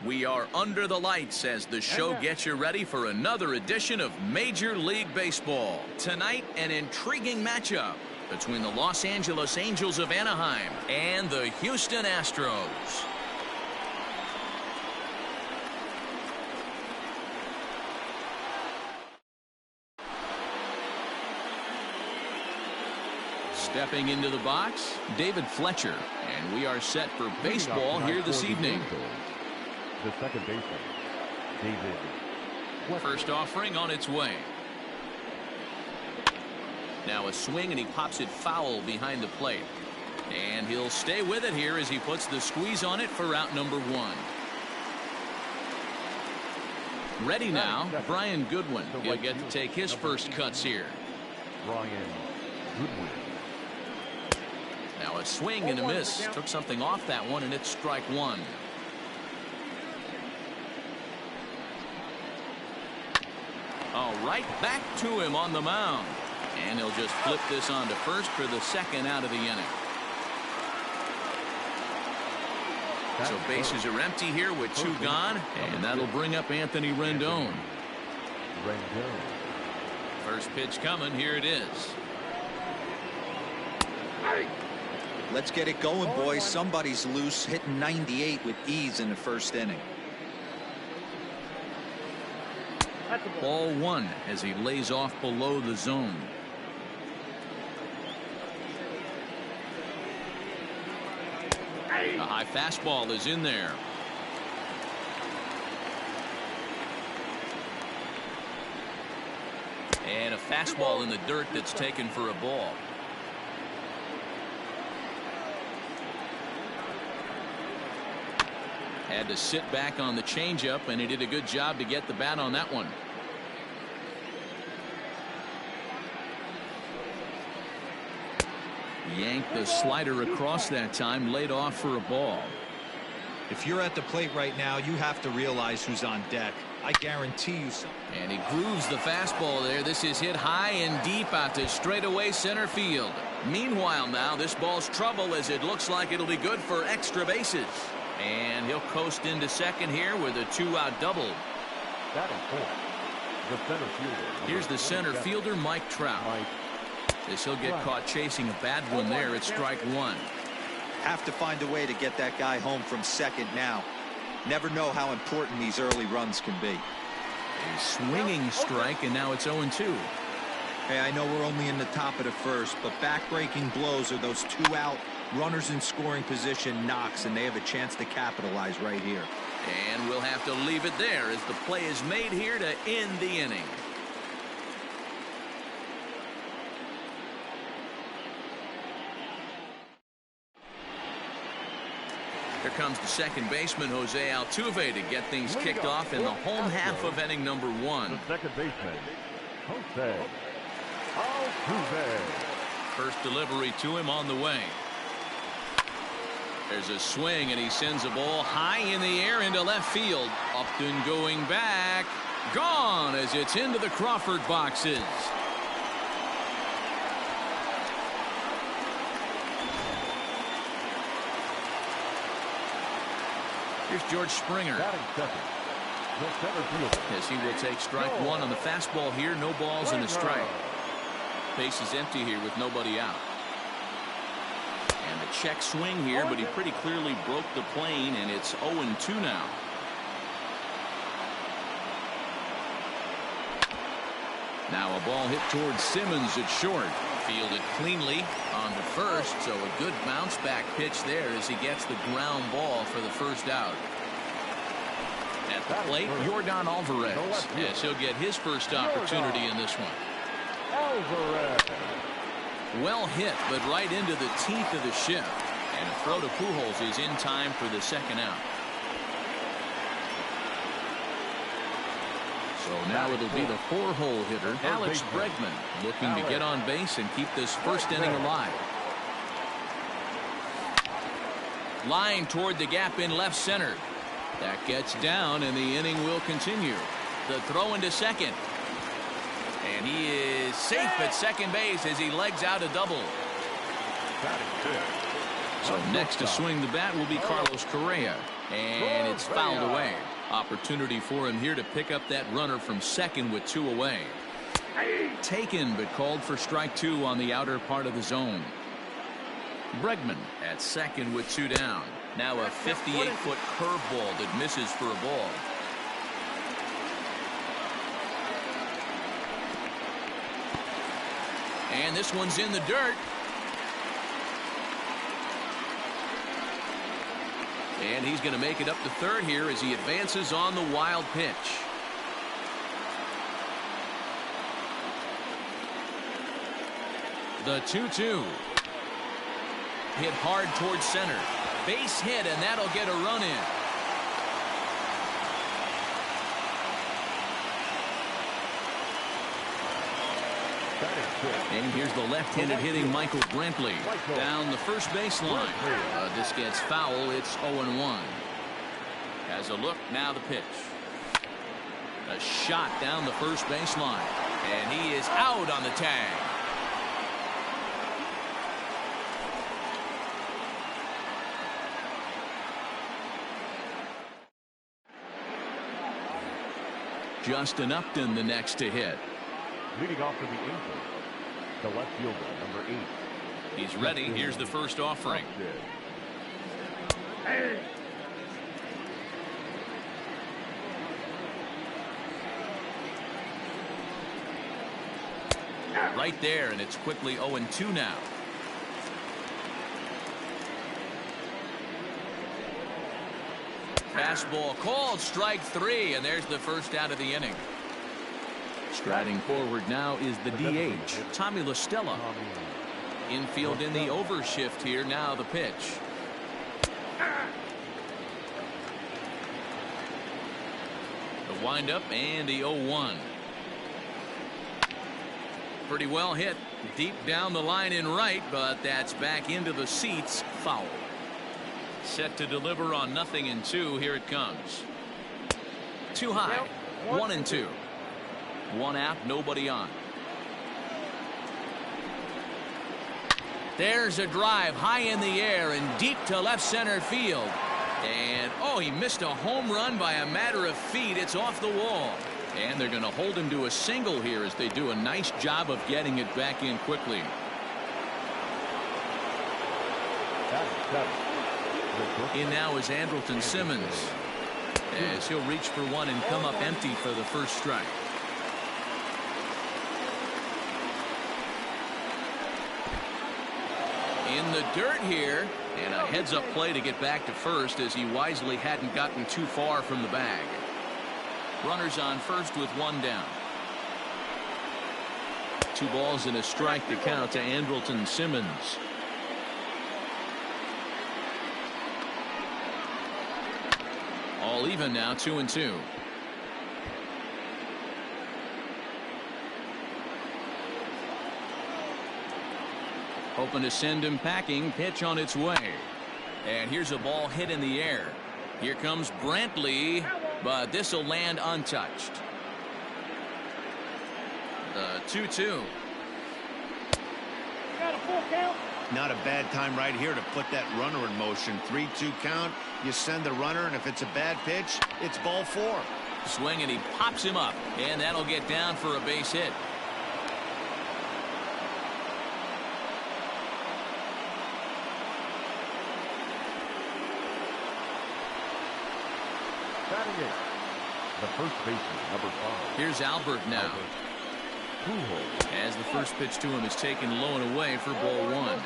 We are under the lights as the show gets you ready for another edition of Major League Baseball. Tonight, an intriguing matchup between the Los Angeles Angels of Anaheim and the Houston Astros. Stepping into the box, David Fletcher, and we are set for baseball here this evening. The second baseman, David. First offering on its way. Now a swing, and he pops it foul behind the plate. And he'll stay with it here as he puts the squeeze on it for out number one. Ready now, Brian Goodwin. He'll get to take his first cuts here. Brian Goodwin. Now a swing and a miss. Took something off that one, and it's strike one. All right, back to him on the mound. And he'll just flip this on to first for the second out of the inning. So bases are empty here with two gone, and that'll bring up Anthony Rendon. First pitch coming, here it is. Let's get it going, boys. Somebody's loose, hitting 98 with ease in the first inning. Ball one as he lays off below the zone. A high fastball is in there. And a fastball in the dirt that's taken for a ball. Had to sit back on the changeup, and he did a good job to get the bat on that one. Yanked the slider across that time, laid off for a ball. If you're at the plate right now, you have to realize who's on deck. I guarantee you so. And he grooves the fastball there. This is hit high and deep out to straightaway center field. Meanwhile now, this ball's trouble as it looks like it'll be good for extra bases. And he'll coast into second here with a two-out double. That is four. The center fielder. Here's the center fielder, Mike Trout. As he'll get caught chasing a bad one there at strike one. Have to find a way to get that guy home from second now. Never know how important these early runs can be. A swinging strike, and now it's 0-2. Hey, I know we're only in the top of the first, but back-breaking blows are those two-out runners in scoring position knocks, and they have a chance to capitalize right here. And we'll have to leave it there as the play is made here to end the inning. Here comes the second baseman, Jose Altuve, to get things kicked off in the home half of inning number one. The second baseman, Jose Altuve. First delivery to him on the way. There's a swing, and he sends a ball high in the air into left field. Upton going back. Gone as it's into the Crawford boxes. Here's George Springer. As he will take strike one on the fastball here. No balls and a strike. Base is empty here with nobody out. And a check swing here, but he pretty clearly broke the plane, and it's 0-2 now. Now a ball hit towards Simmons at short. Fielded cleanly on the first, so a good bounce back pitch there as he gets the ground ball for the first out. At the plate, Yordan Alvarez. Yes, he'll get his first opportunity in this one. Alvarez. Well hit, but right into the teeth of the shift. And a throw to Pujols is in time for the second out. So now it'll be the four-hole hitter, Alex Bregman, looking to get on base and keep this first inning alive. Line toward the gap in left center. That gets down, and the inning will continue. The throw into second. And he is safe at second base as he legs out a double. So next to swing the bat will be Carlos Correa. And it's fouled away. Opportunity for him here to pick up that runner from second with 2 away. Taken, but called for strike 2 on the outer part of the zone. Bregman at second with 2 down. Now a 58-foot curveball that misses for a ball. And this one's in the dirt. And he's going to make it up to third here as he advances on the wild pitch. The 2-2. Hit hard towards center. Base hit, and that'll get a run in. And here's the left-handed hitting Michael Brantley down the first baseline. This gets foul. It's 0-1. Has a look. Now the pitch. A shot down the first baseline. And he is out on the tag. Justin Upton the next to hit. Leading off for the Angels, the left fielder, number 8. He's ready. Here's the first offering. Right there, and it's quickly 0-2 now. Fastball called, strike 3, and there's the first out of the inning. Striding forward now is the DH, Tommy La Stella. Infield in the overshift here. Now the pitch. The windup and the 0-1. Pretty well hit. Deep down the line in right, but that's back into the seats. Foul. Set to deliver on 0-2. Here it comes. Too high. 1-2. 1 out, nobody on. There's a drive high in the air and deep to left center field. And oh, he missed a home run by a matter of feet. It's off the wall. And they're going to hold him to a single here as they do a nice job of getting it back in quickly. In now is Andrelton Simmons as he'll reach for one and come up empty for the first strike. In the dirt here, and a heads-up play to get back to first as he wisely hadn't gotten too far from the bag. Runners on first with 1 down. 2 balls and a strike to count to Andrelton Simmons. All even now, 2-2. Hoping to send him packing. Pitch on its way. And here's a ball hit in the air. Here comes Brantley, but this will land untouched. The 2-2. Got a full count. Not a bad time right here to put that runner in motion. 3-2 count. You send the runner, and if it's a bad pitch, it's ball 4. Swing, and he pops him up, and that'll get down for a base hit. Batting it, the first baseman, number 5. Here's Albert now. As the first pitch to him is taken low and away for ball 1.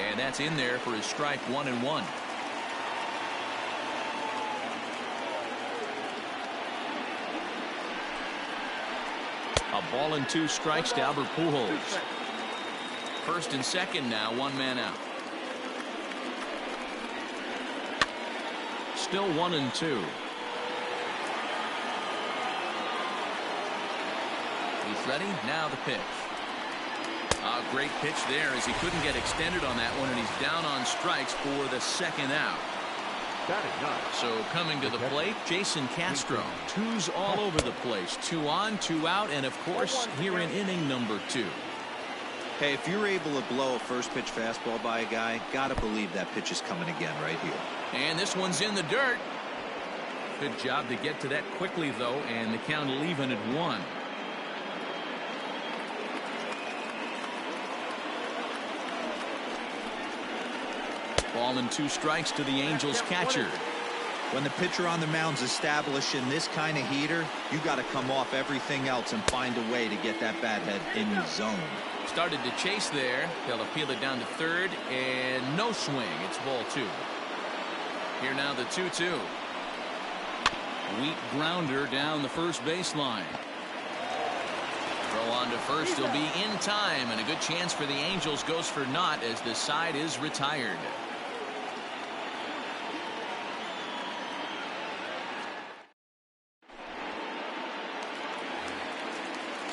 And that's in there for his strike 1-1. A ball and 2 strikes to Albert Pujols. First and second now, 1 man out. Still 1-2. He's ready. Now the pitch. A great pitch there as he couldn't get extended on that one, and he's down on strikes for the second out. Batting ninth. So coming to the plate, Jason Castro. Twos all over the place. 2 on, 2 out, and of course, here in inning number 2. Hey, if you're able to blow a first pitch fastball by a guy, gotta believe that pitch is coming again right here. And this one's in the dirt. Good job to get to that quickly, though, and the count even at 1. Ball and 2 strikes to the Angels catcher. When the pitcher on the mound's establishing this kind of heater, you got to come off everything else and find a way to get that bat head in the zone. Started to chase there. They'll appeal it down to third, and no swing. It's ball 2. Here now the 2-2. Weak grounder down the first baseline. Throw on to first. He'll be in time, and a good chance for the Angels goes for naught as the side is retired.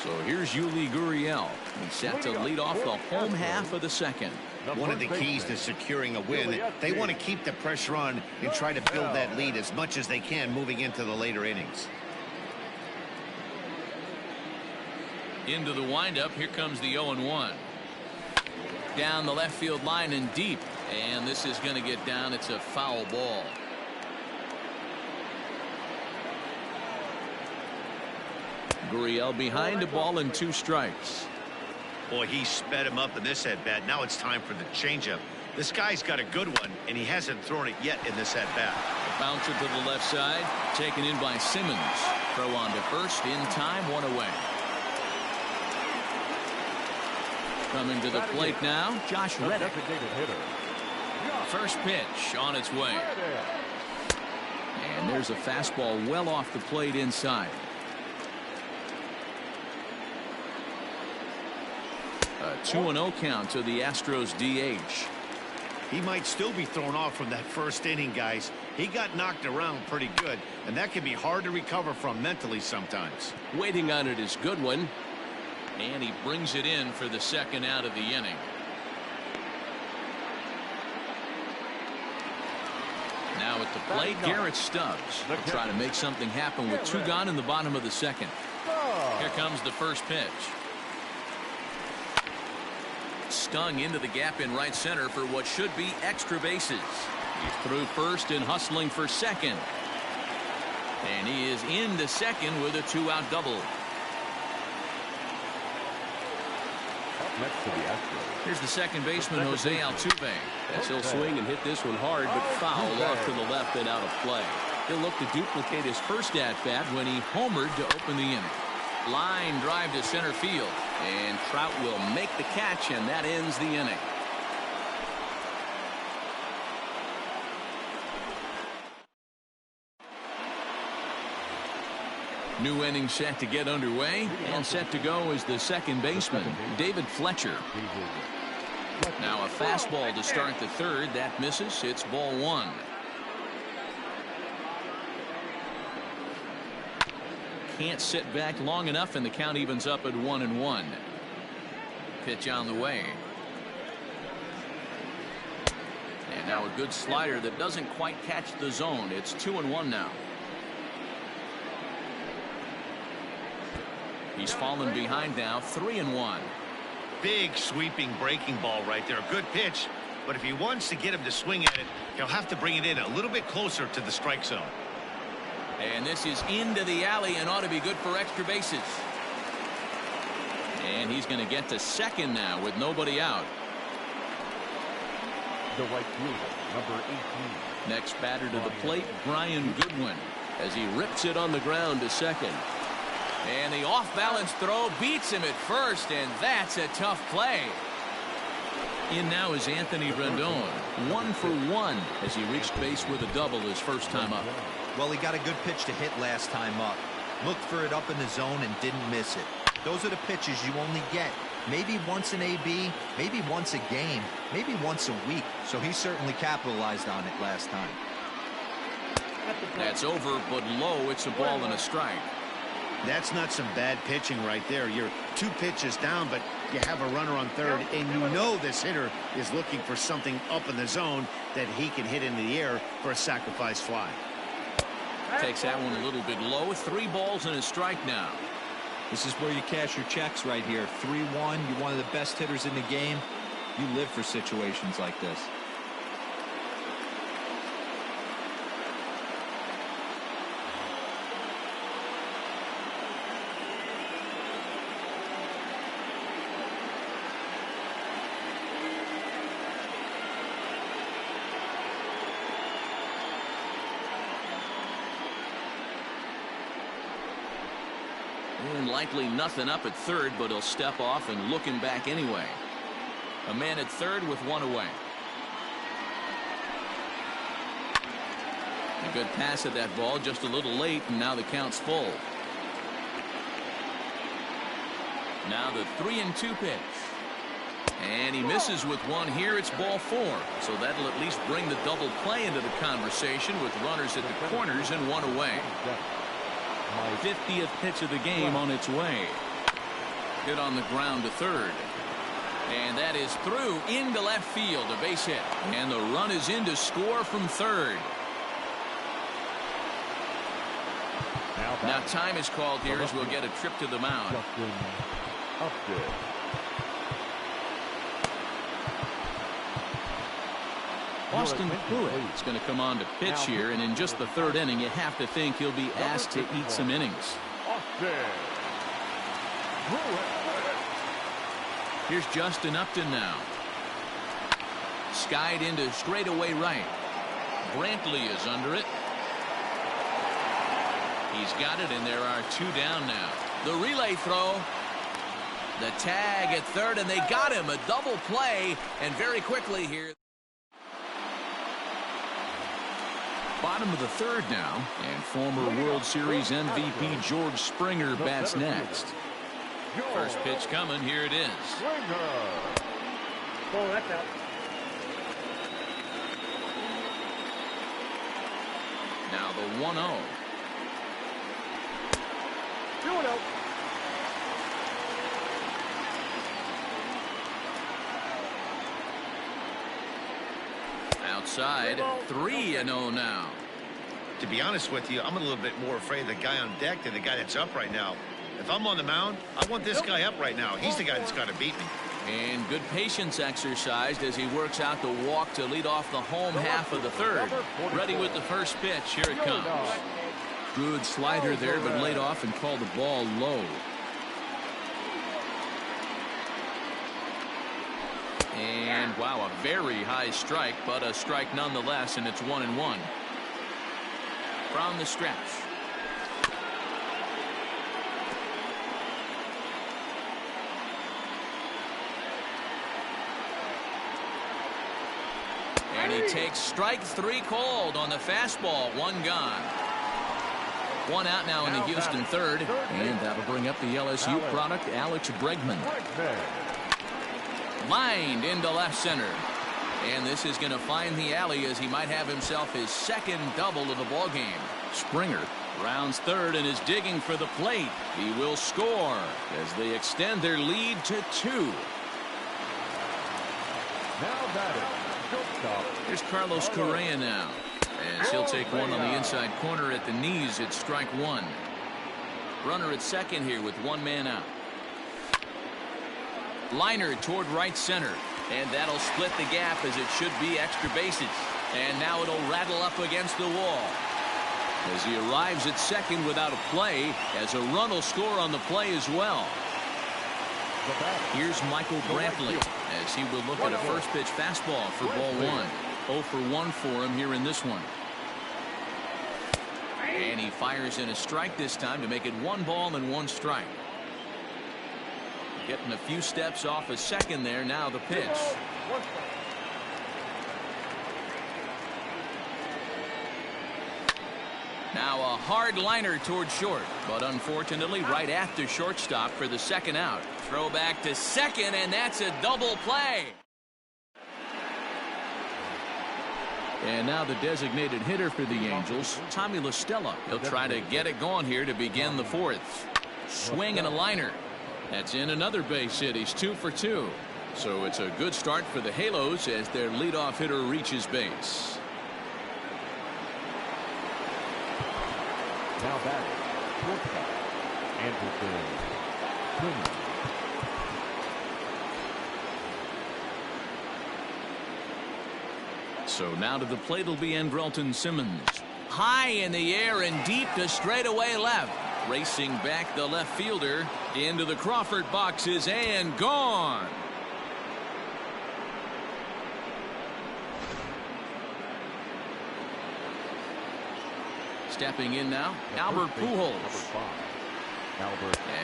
So here's Yuli Gurriel. He's set to lead off the home half of the second. One of the keys to securing a win, they want to keep the pressure on and try to build that lead as much as they can moving into the later innings. Into the windup. Here comes the 0-1. Down the left field line and deep. And this is going to get down. It's a foul ball. Gurriel behind a ball and 2 strikes. Boy, he sped him up in this at-bat. Now it's time for the changeup. This guy's got a good one, and he hasn't thrown it yet in this at-bat. Bouncer to the left side. Taken in by Simmons. Throw on to first. In time. 1 away. Coming to the plate now, Josh Reddick. First pitch on its way. And there's a fastball well off the plate inside. A 2-0 count to the Astros DH. He might still be thrown off from that first inning, guys. He got knocked around pretty good, and that can be hard to recover from mentally sometimes. Waiting on it is Goodwin. And he brings it in for the second out of the inning. Now at the plate, Garrett Stubbs will try to make something happen with 2 gone in the bottom of the second. Here comes the first pitch. Stung into the gap in right center for what should be extra bases. He's through first and hustling for second. And he is into second with a 2-out double. Next to the Astros. Here's the second baseman, Jose Altuve. As he'll swing and hit this one hard, but foul off to the left and out of play. He'll look to duplicate his first at-bat when he homered to open the inning. Line drive to center field, and Trout will make the catch, and that ends the inning. New inning set to get underway, and set to go is the second baseman, David Fletcher. Now a fastball to start the third. That misses. It's ball 1. Can't sit back long enough, and the count evens up at 1-1. Pitch on the way. And now a good slider that doesn't quite catch the zone. It's 2-1 now. He's fallen behind now, 3-1. Big sweeping breaking ball right there. A good pitch, but if he wants to get him to swing at it, he'll have to bring it in a little bit closer to the strike zone. And this is into the alley and ought to be good for extra bases. And he's going to get to second now with nobody out. The right fielder, number 18. Next batter to the plate, Brian Goodwin, as he rips it on the ground to second. And the off-balance throw beats him at first, and that's a tough play. In now is Anthony Rendon, 1 for 1 as he reached base with a double his first time up. Well, he got a good pitch to hit last time up. Looked for it up in the zone and didn't miss it. Those are the pitches you only get maybe once in AB, maybe once a game, maybe once a week. So he certainly capitalized on it last time. That's over, but low. It's a ball and a strike. That's not some bad pitching right there. You're 2 pitches down, but you have a runner on third, and you know this hitter is looking for something up in the zone that he can hit into the air for a sacrifice fly. Takes that one a little bit low. 3 balls and a strike now. This is where you cash your checks right here. 3-1. You're one of the best hitters in the game. You live for situations like this. And likely nothing up at third, but he'll step off and look him back anyway. A man at third with 1 away. A good pass at that ball, just a little late, and now the count's full. Now the 3-2 pitch. And he misses with 1 here. It's ball 4. So that'll at least bring the double play into the conversation with runners at the corners and 1 away. 50th pitch of the game on its way. Hit on the ground to third. And that is through into left field, a base hit. And the run is in to score from third. Now time is called here as we'll get a trip to the mound. Austin Pruitt is going to come on to pitch here, and in just the 3rd inning, you have to think he'll be asked to eat some innings. Here's Justin Upton now. Skied into straightaway right. Brantley is under it. He's got it, and there are 2 down now. The relay throw. The tag at third, and they got him. A double play, and very quickly here. Bottom of the 3rd now, and former World Series MVP George Springer bats next. First pitch coming. Here it is. Oh, that's out. Now the 1-0. 2-0. Outside, 3-0 now. To be honest with you, I'm a little bit more afraid of the guy on deck than the guy that's up right now. If I'm on the mound, I want this guy up right now. He's the guy that's got to beat me. And good patience exercised as he works out the walk to lead off the home half of the 3rd. Ready with the first pitch. Here it comes. Good slider there, but laid off and called the ball low. And wow, a very high strike, but a strike nonetheless, and it's 1-1. From the stretch. And he takes strike 3 called on the fastball. 1 gone. 1 out now in the Houston 3rd, and that'll bring up the LSU product, Alex Bregman. Lined into left center. And this is going to find the alley as he might have himself his 2nd double of the ballgame. Springer rounds 3rd and is digging for the plate. He will score as they extend their lead to 2. Here's Carlos Correa now, as he'll take one on the inside corner at the knees. It's strike 1. Runner at second here with 1 man out. Liner toward right center, and that'll split the gap as it should be extra bases. And now it'll rattle up against the wall as he arrives at second without a play, as a run will score on the play as well. Here's Michael Brantley as he will look at a first pitch fastball for ball 1. 0 for 1 for him here in this one. And he fires in a strike this time to make it 1 ball and 1 strike. Getting a few steps off a second there. Now the pitch. Now a hard liner toward short, but unfortunately right after shortstop for the 2nd out. Throw back to second, and that's a double play. And now the designated hitter for the Angels, Tommy La Stella. He'll try to get it going here to begin the 4th. Swing and a liner. That's in another base hit. He's 2 for 2. So it's a good start for the Halos as their leadoff hitter reaches base. Now batting, shortstop, Anderson. So now to the plate will be Andrelton Simmons. High in the air and deep to straightaway left. Racing back the left fielder into the Crawford boxes and gone. Stepping in now, Albert Pujols.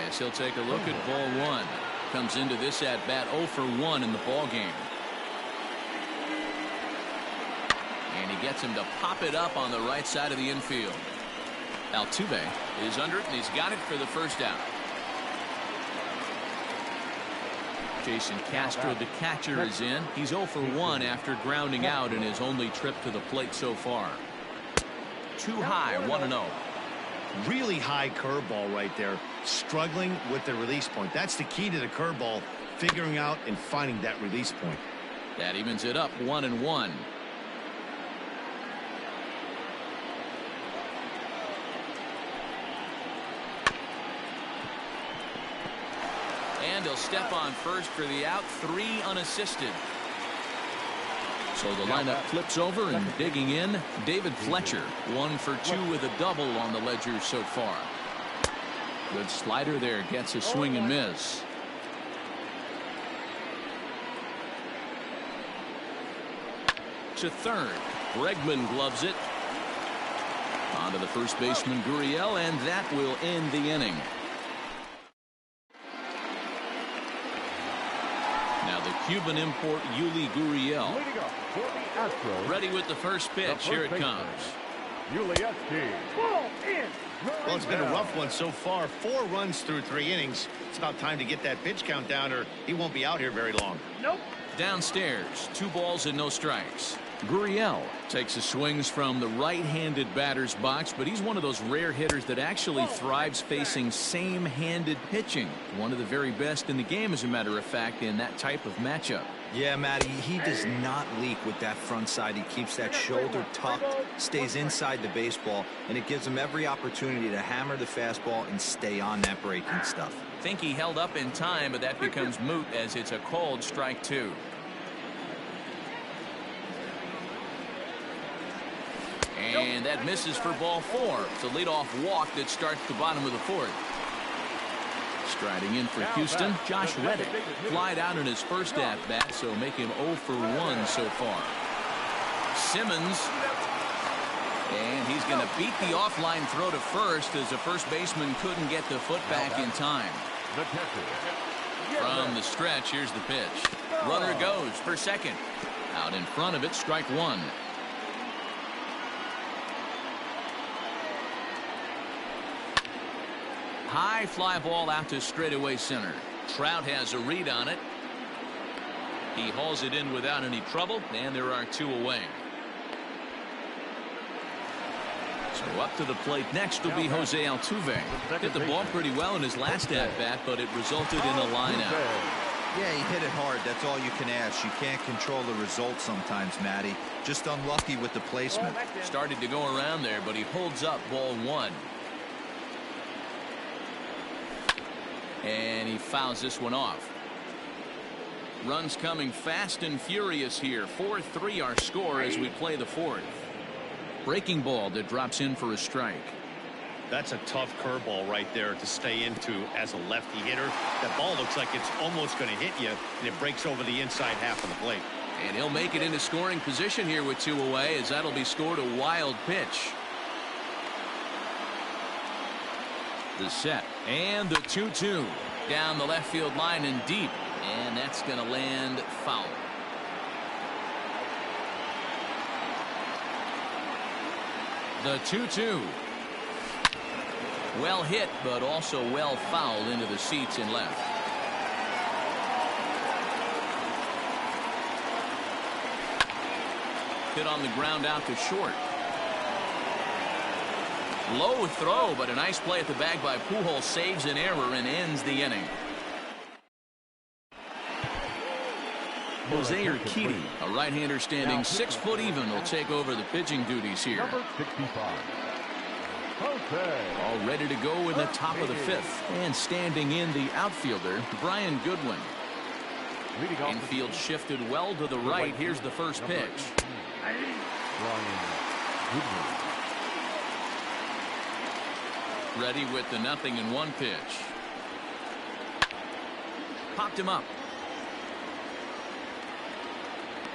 As he'll take a look at ball one. Comes into this at bat 0 for 1 in the ball game. And he gets him to pop it up on the right side of the infield. Altuve is under it, and he's got it for the first out. Jason Castro, the catcher, is in. He's 0 for 1 after grounding out in his only trip to the plate so far. Too high, 1-0. Really high curveball right there. Struggling with the release point. That's the key to the curveball, figuring out and finding that release point. That evens it up 1-1. And he'll step on first for the out, 3 unassisted. So the lineup flips over, and digging in, David Fletcher, 1 for 2 with a double on the ledger so far. Good slider there, gets a swing and miss. To third, Bregman gloves it. On to the first baseman, Gurriel, and that will end the inning. Now the Cuban import Yuli Gurriel. Leading up for the Astros. Ready with the first pitch. Here it comes. Well, it's been a rough one so far. 4 runs through 3 innings. It's about time to get that pitch count down, or he won't be out here very long. Nope. Downstairs, 2 balls and no strikes. Gurriel takes his swings from the right-handed batter's box, but he's one of those rare hitters that actually thrives facing same-handed pitching. One of the very best in the game, as a matter of fact, in that type of matchup. Yeah, Matty, he does not leak with that front side. He keeps that shoulder tucked, stays inside the baseball, and it gives him every opportunity to hammer the fastball and stay on that breaking stuff. Think he held up in time, but that becomes moot as it's a called strike 2. And that misses for ball 4. It's a leadoff walk that starts the bottom of the 4th. Striding in for Houston, Josh Reddick. Flied out in his first at-bat, so make him 0 for 1 so far. Simmons. And he's going to beat the offline throw to first as the first baseman couldn't get the foot back in time. From the stretch, here's the pitch. Runner goes for second. Out in front of it, strike 1. High fly ball out to straightaway center. Trout has a read on it. He hauls it in without any trouble, and there are 2 away. So up to the plate next will be Jose Altuve. Hit the ball pretty well in his last at-bat, but it resulted in a line-out. Yeah, he hit it hard. That's all you can ask. You can't control the result sometimes, Matty. Just unlucky with the placement. Started to go around there, but he holds up ball 1. And he fouls this one off. Runs coming fast and furious here. 4-3 our score as we play the 4th. Breaking ball that drops in for a strike. That's a tough curveball right there to stay into as a lefty hitter. That ball looks like it's almost going to hit you, and it breaks over the inside half of the plate. And he'll make it into scoring position here with 2 away, as that'll be scored a wild pitch. The set and the 2-2 down the left field line and deep, and that's going to land foul. The 2-2. Well hit, but also well fouled into the seats in left. Hit on the ground out to short. Low throw, but a nice play at the bag by Pujols saves an error and ends the inning. Jose Urquidy, a right-hander standing 6 foot even, will take over the pitching duties here. Number 65. Jose. All ready to go in the top of the 5th. And standing in the outfielder, Brian Goodwin. Leading off Infield shifted well to the right. Here's the first pitch. Brian Goodwin. Ready with the 0-1 pitch. Popped him up.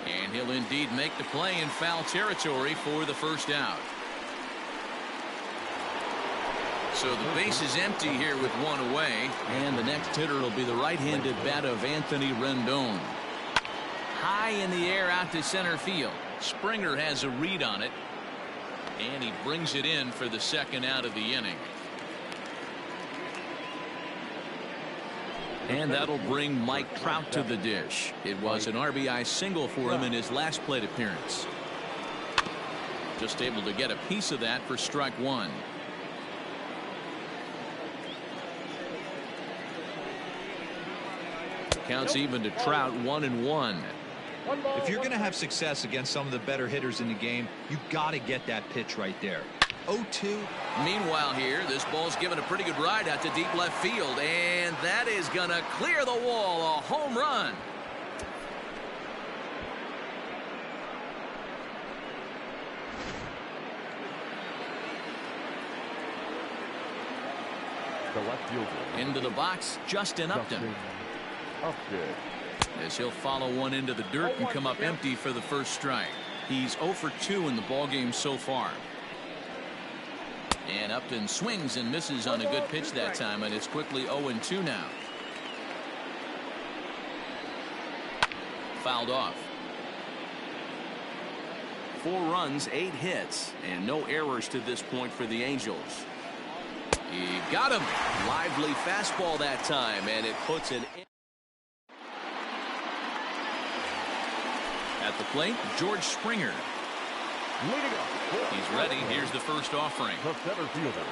And he'll indeed make the play in foul territory for the first out. So the base is empty here with 1 away. And the next hitter will be the right-handed bat of Anthony Rendon. High in the air out to center field. Springer has a read on it. And he brings it in for the second out of the inning. And that'll bring Mike Trout to the dish. It was an RBI single for him in his last plate appearance. Just able to get a piece of that for strike 1. Counts even to Trout, 1-1. If you're going to have success against some of the better hitters in the game, you got to get that pitch right there. 0-2. Meanwhile here, this ball's given a pretty good ride out to deep left field, and that is gonna clear the wall. A home run. The left fielder. Into the box, Justin Upton. As he'll follow one into the dirt and come up empty for the first strike. He's 0 for 2 in the ballgame so far. And Upton swings and misses on a good pitch that time, and it's quickly 0-2 now. Fouled off. 4 runs, 8 hits, and no errors to this point for the Angels. He got him. Lively fastball that time, and it puts an in. At the plate, George Springer. Leading up. He's ready. Here's the first offering. The center fielder.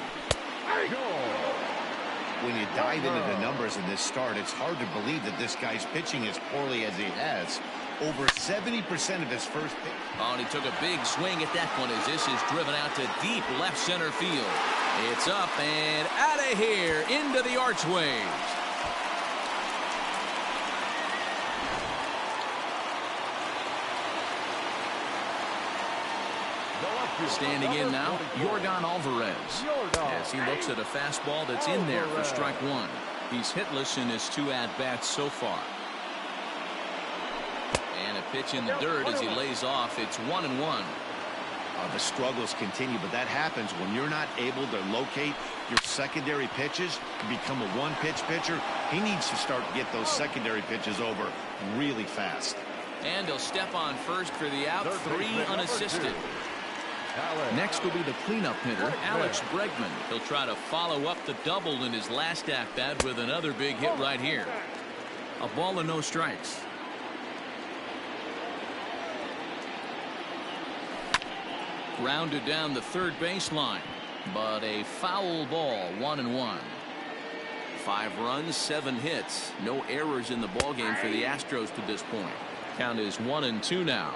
When you dive into the numbers in this start, it's hard to believe that this guy's pitching as poorly as he has. Over 70% of his first pitch. Oh, and he took a big swing at that one as this is driven out to deep left center field. It's up and out of here into the archways. Standing in now, Yordan Alvarez. As he looks at a fastball that's in there for strike 1. He's hitless in his 2 at-bats so far. And a pitch in the dirt as he lays off. It's 1-1. The struggles continue, but that happens when you're not able to locate your secondary pitches to become a one-pitch pitcher. He needs to start to get those secondary pitches over really fast. And he'll step on first for the out. 3 unassisted. Next will be the cleanup hitter, Alex Bregman. He'll try to follow up the double in his last at-bat with another big hit right here. A ball and no strikes. Grounded down the third baseline, but a foul ball, 1-1. 5 runs, 7 hits, no errors in the ballgame for the Astros to this point. Count is 1-2 now.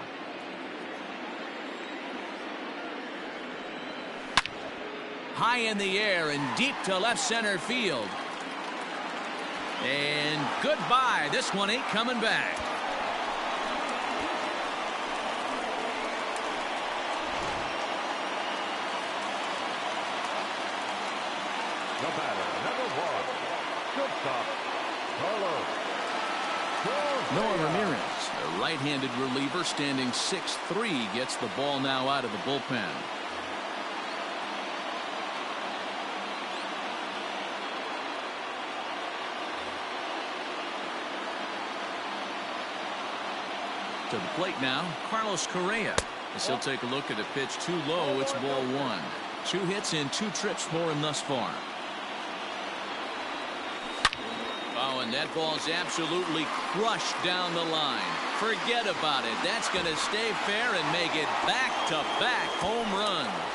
High in the air and deep to left center field. And goodbye. This one ain't coming back. The batter, number 1. Shortstop, Carlos. Noah Ramirez, a right-handed reliever standing 6'3", gets the ball now out of the bullpen. To the plate now, Carlos Correa. As he'll take a look at a pitch too low, it's ball 1. 2 hits and 2 trips for him thus far. Oh, and that ball's absolutely crushed down the line. Forget about it. That's going to stay fair and make it back-to-back home runs.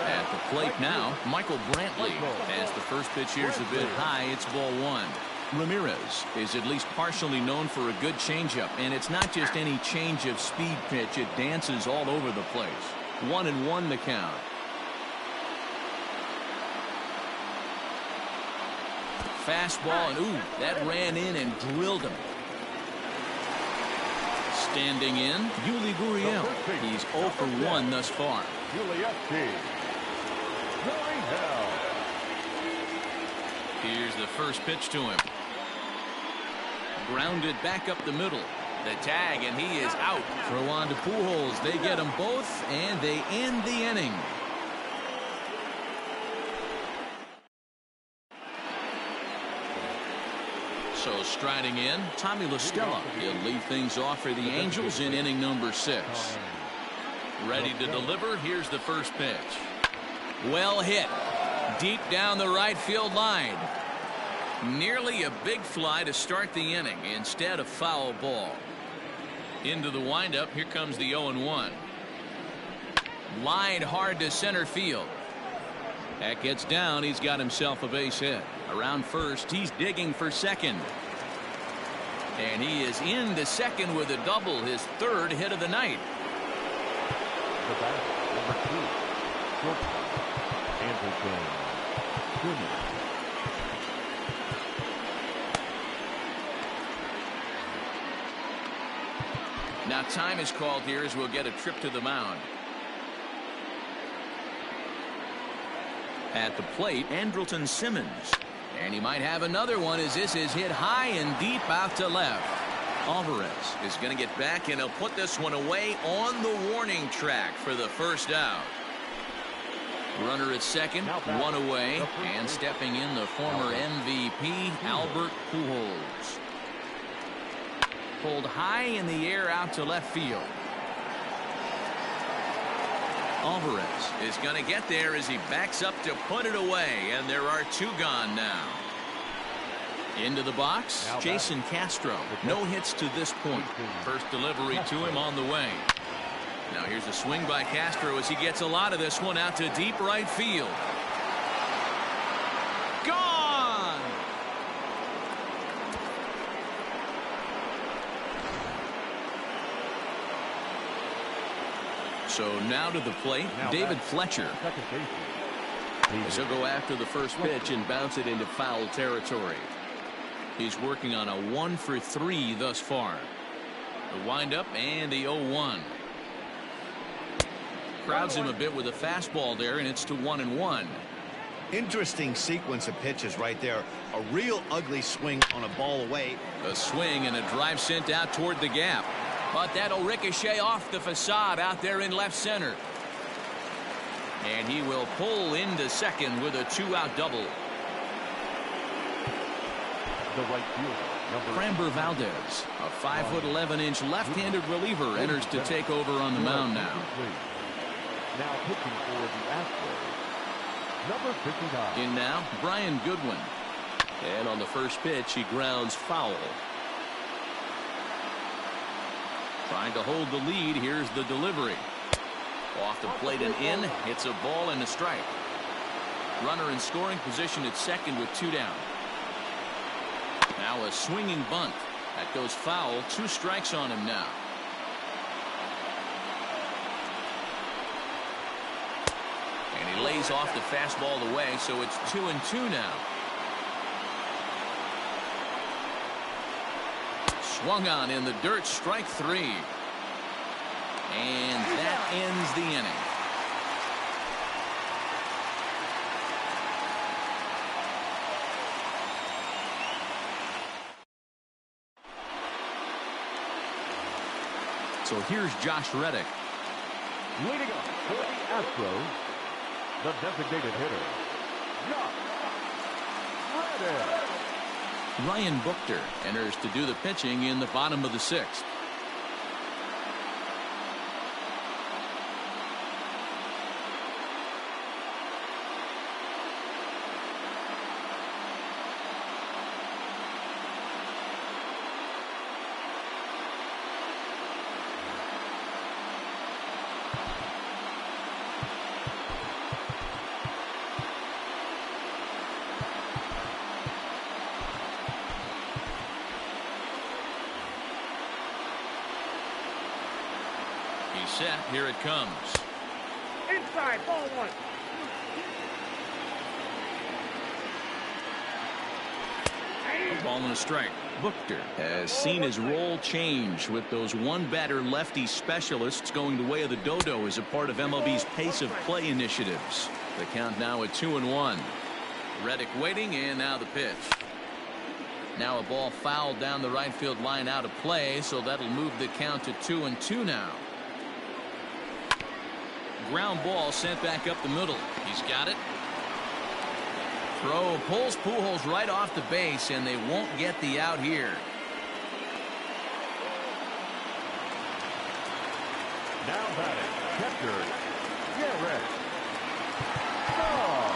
At the plate now, Michael Brantley. As the first pitch here's a bit high, it's ball one. Ramirez is at least partially known for a good changeup, and it's not just any change of speed pitch. It dances all over the place. 1-1 the count. Fastball, and ooh, that ran in and drilled him. Standing in, Yuli Gurriel. He's 0 for 1 thus far. Here's the first pitch to him. Grounded back up the middle. The tag, and he is out. Throw on to Pujols. They get them both, and they end the inning. So striding in, Tommy La Stella. He'll lead things off for the Angels in inning number 6. Ready to deliver. Here's the first pitch. Well hit. Deep down the right field line. Nearly a big fly to start the inning. Instead, a foul ball. Into the windup. Here comes the 0-1. Line hard to center field. That gets down. He's got himself a base hit. Around first, he's digging for second. And he is into second with a double, his third hit of the night. The bat, number 2, shortstop, Anderson Jr. Now time is called here as we'll get a trip to the mound. At the plate, Andrelton Simmons. And he might have another one as this is hit high and deep out to left. Alvarez is going to get back, and he'll put this one away on the warning track for the first out. Runner at second, one away, and stepping in the former MVP, Albert Pujols. Pulled high in the air out to left field. Alvarez is going to get there as he backs up to put it away, and there are 2 gone now. Into the box, Jason Castro. No hits to this point. First delivery to him on the way. Now here's a swing by Castro as he gets a lot of this one out to deep right field. Gone! So now to the plate, David Fletcher. As he'll go after the first pitch and bounce it into foul territory. He's working on a 1 for 3 thus far. The windup and the 0-1. Crowds him a bit with a fastball there, and it's to 1-1. Interesting sequence of pitches right there. A real ugly swing on a ball away. A swing and a drive sent out toward the gap. But that'll ricochet off the facade out there in left center. And he will pull into second with a 2-out double. The right fielder, Framber Valdez, a 5'11" left-handed reliever, enters to take over on the mound now. Now pitching for the Astros, number 59. In now, Brian Goodwin. And on the first pitch, he grounds foul. Trying to hold the lead. Here's the delivery. Off the plate and in. It's a ball and a strike. Runner in scoring position at second with 2 down. Now a swinging bunt. That goes foul. 2 strikes on him now. And he lays off the fastball away, so it's 2-2 now. Swung on in the dirt, strike 3. And that ends the inning. So here's Josh Reddick. Leading up for the Astros, the designated hitter, Josh Reddick. Ryan Buchter enters to do the pitching in the bottom of the 6th. set. Here it comes. Inside, ball one. A ball and a strike. Buchter has seen his role change with those one-batter lefty specialists going the way of the dodo as a part of MLB's pace of play initiatives. The count now at 2-1. Reddick waiting, and now the pitch. Now a ball fouled down the right field line out of play, so that'll move the count to 2-2 now. Ground ball sent back up the middle. He's got it. Throw pulls Pujols right off the base, and they won't get the out here. Now batting, catcher, Garrett. Ball.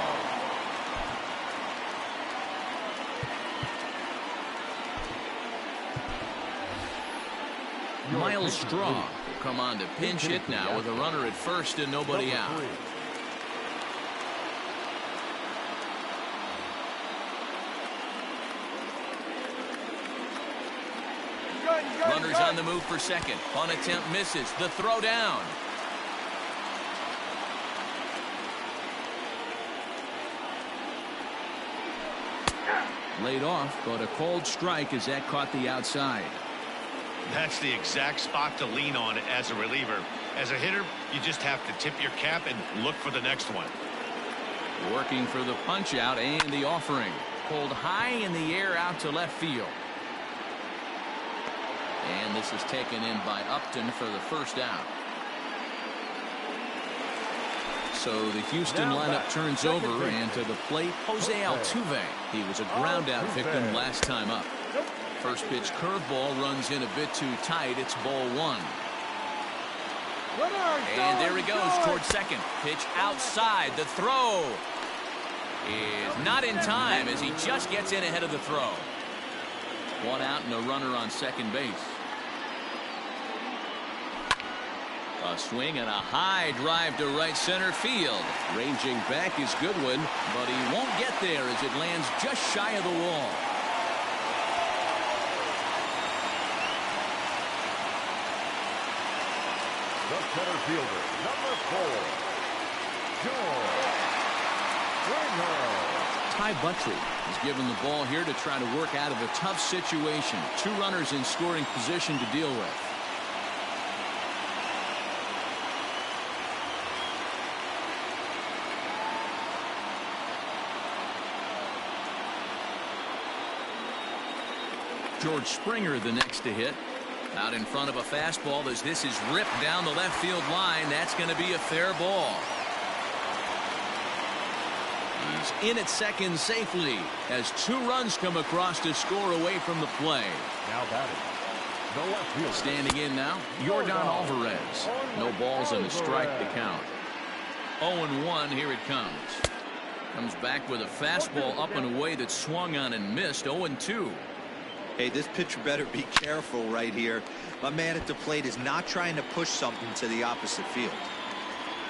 Miles Straw will come on to pinch hit now with a runner at first and nobody out. Runners on the move for second. Punt attempt misses. The throw down. Laid off, but a cold strike as that caught the outside. That's the exact spot to lean on as a reliever. As a hitter, you just have to tip your cap and look for the next one. Working for the punch out and the offering. Pulled high in the air out to left field. And this is taken in by Upton for the first out. So the Houston lineup turns over, and to the plate, Jose Altuve. He was a ground out victim last time up. First pitch curveball runs in a bit too tight. It's ball one. And there he goes towards second. Pitch outside. The throw is not in time as he just gets in ahead of the throw. One out and a runner on second base. A swing and a high drive to right center field. Ranging back is Goodwin, but he won't get there as it lands just shy of the wall. The center fielder, number 4, George Springer. Ty Buttrey is given the ball here to try to work out of a tough situation. 2 runners in scoring position to deal with. George Springer the next to hit. Out in front of a fastball as this is ripped down the left field line. That's going to be a fair ball. He's in at second safely as 2 runs come across to score away from the play. Now batting, the left fielder. Standing in now, Yordan Alvarez. No balls and a strike to count. 0-1, here it comes. Comes back with a fastball up and away that swung on and missed. 0-2. Hey, this pitcher better be careful right here. My man at the plate is not trying to push something to the opposite field.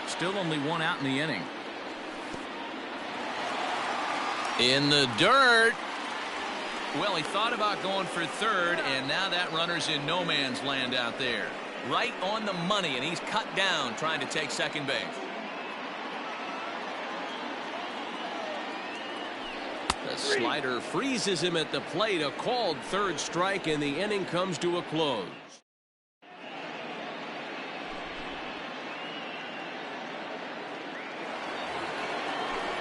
Still only 1 out in the inning. In the dirt. Well, he thought about going for third, and now that runner's in no man's land out there. Right on the money, and he's cut down trying to take second base. The slider freezes him at the plate. A called third strike, and the inning comes to a close.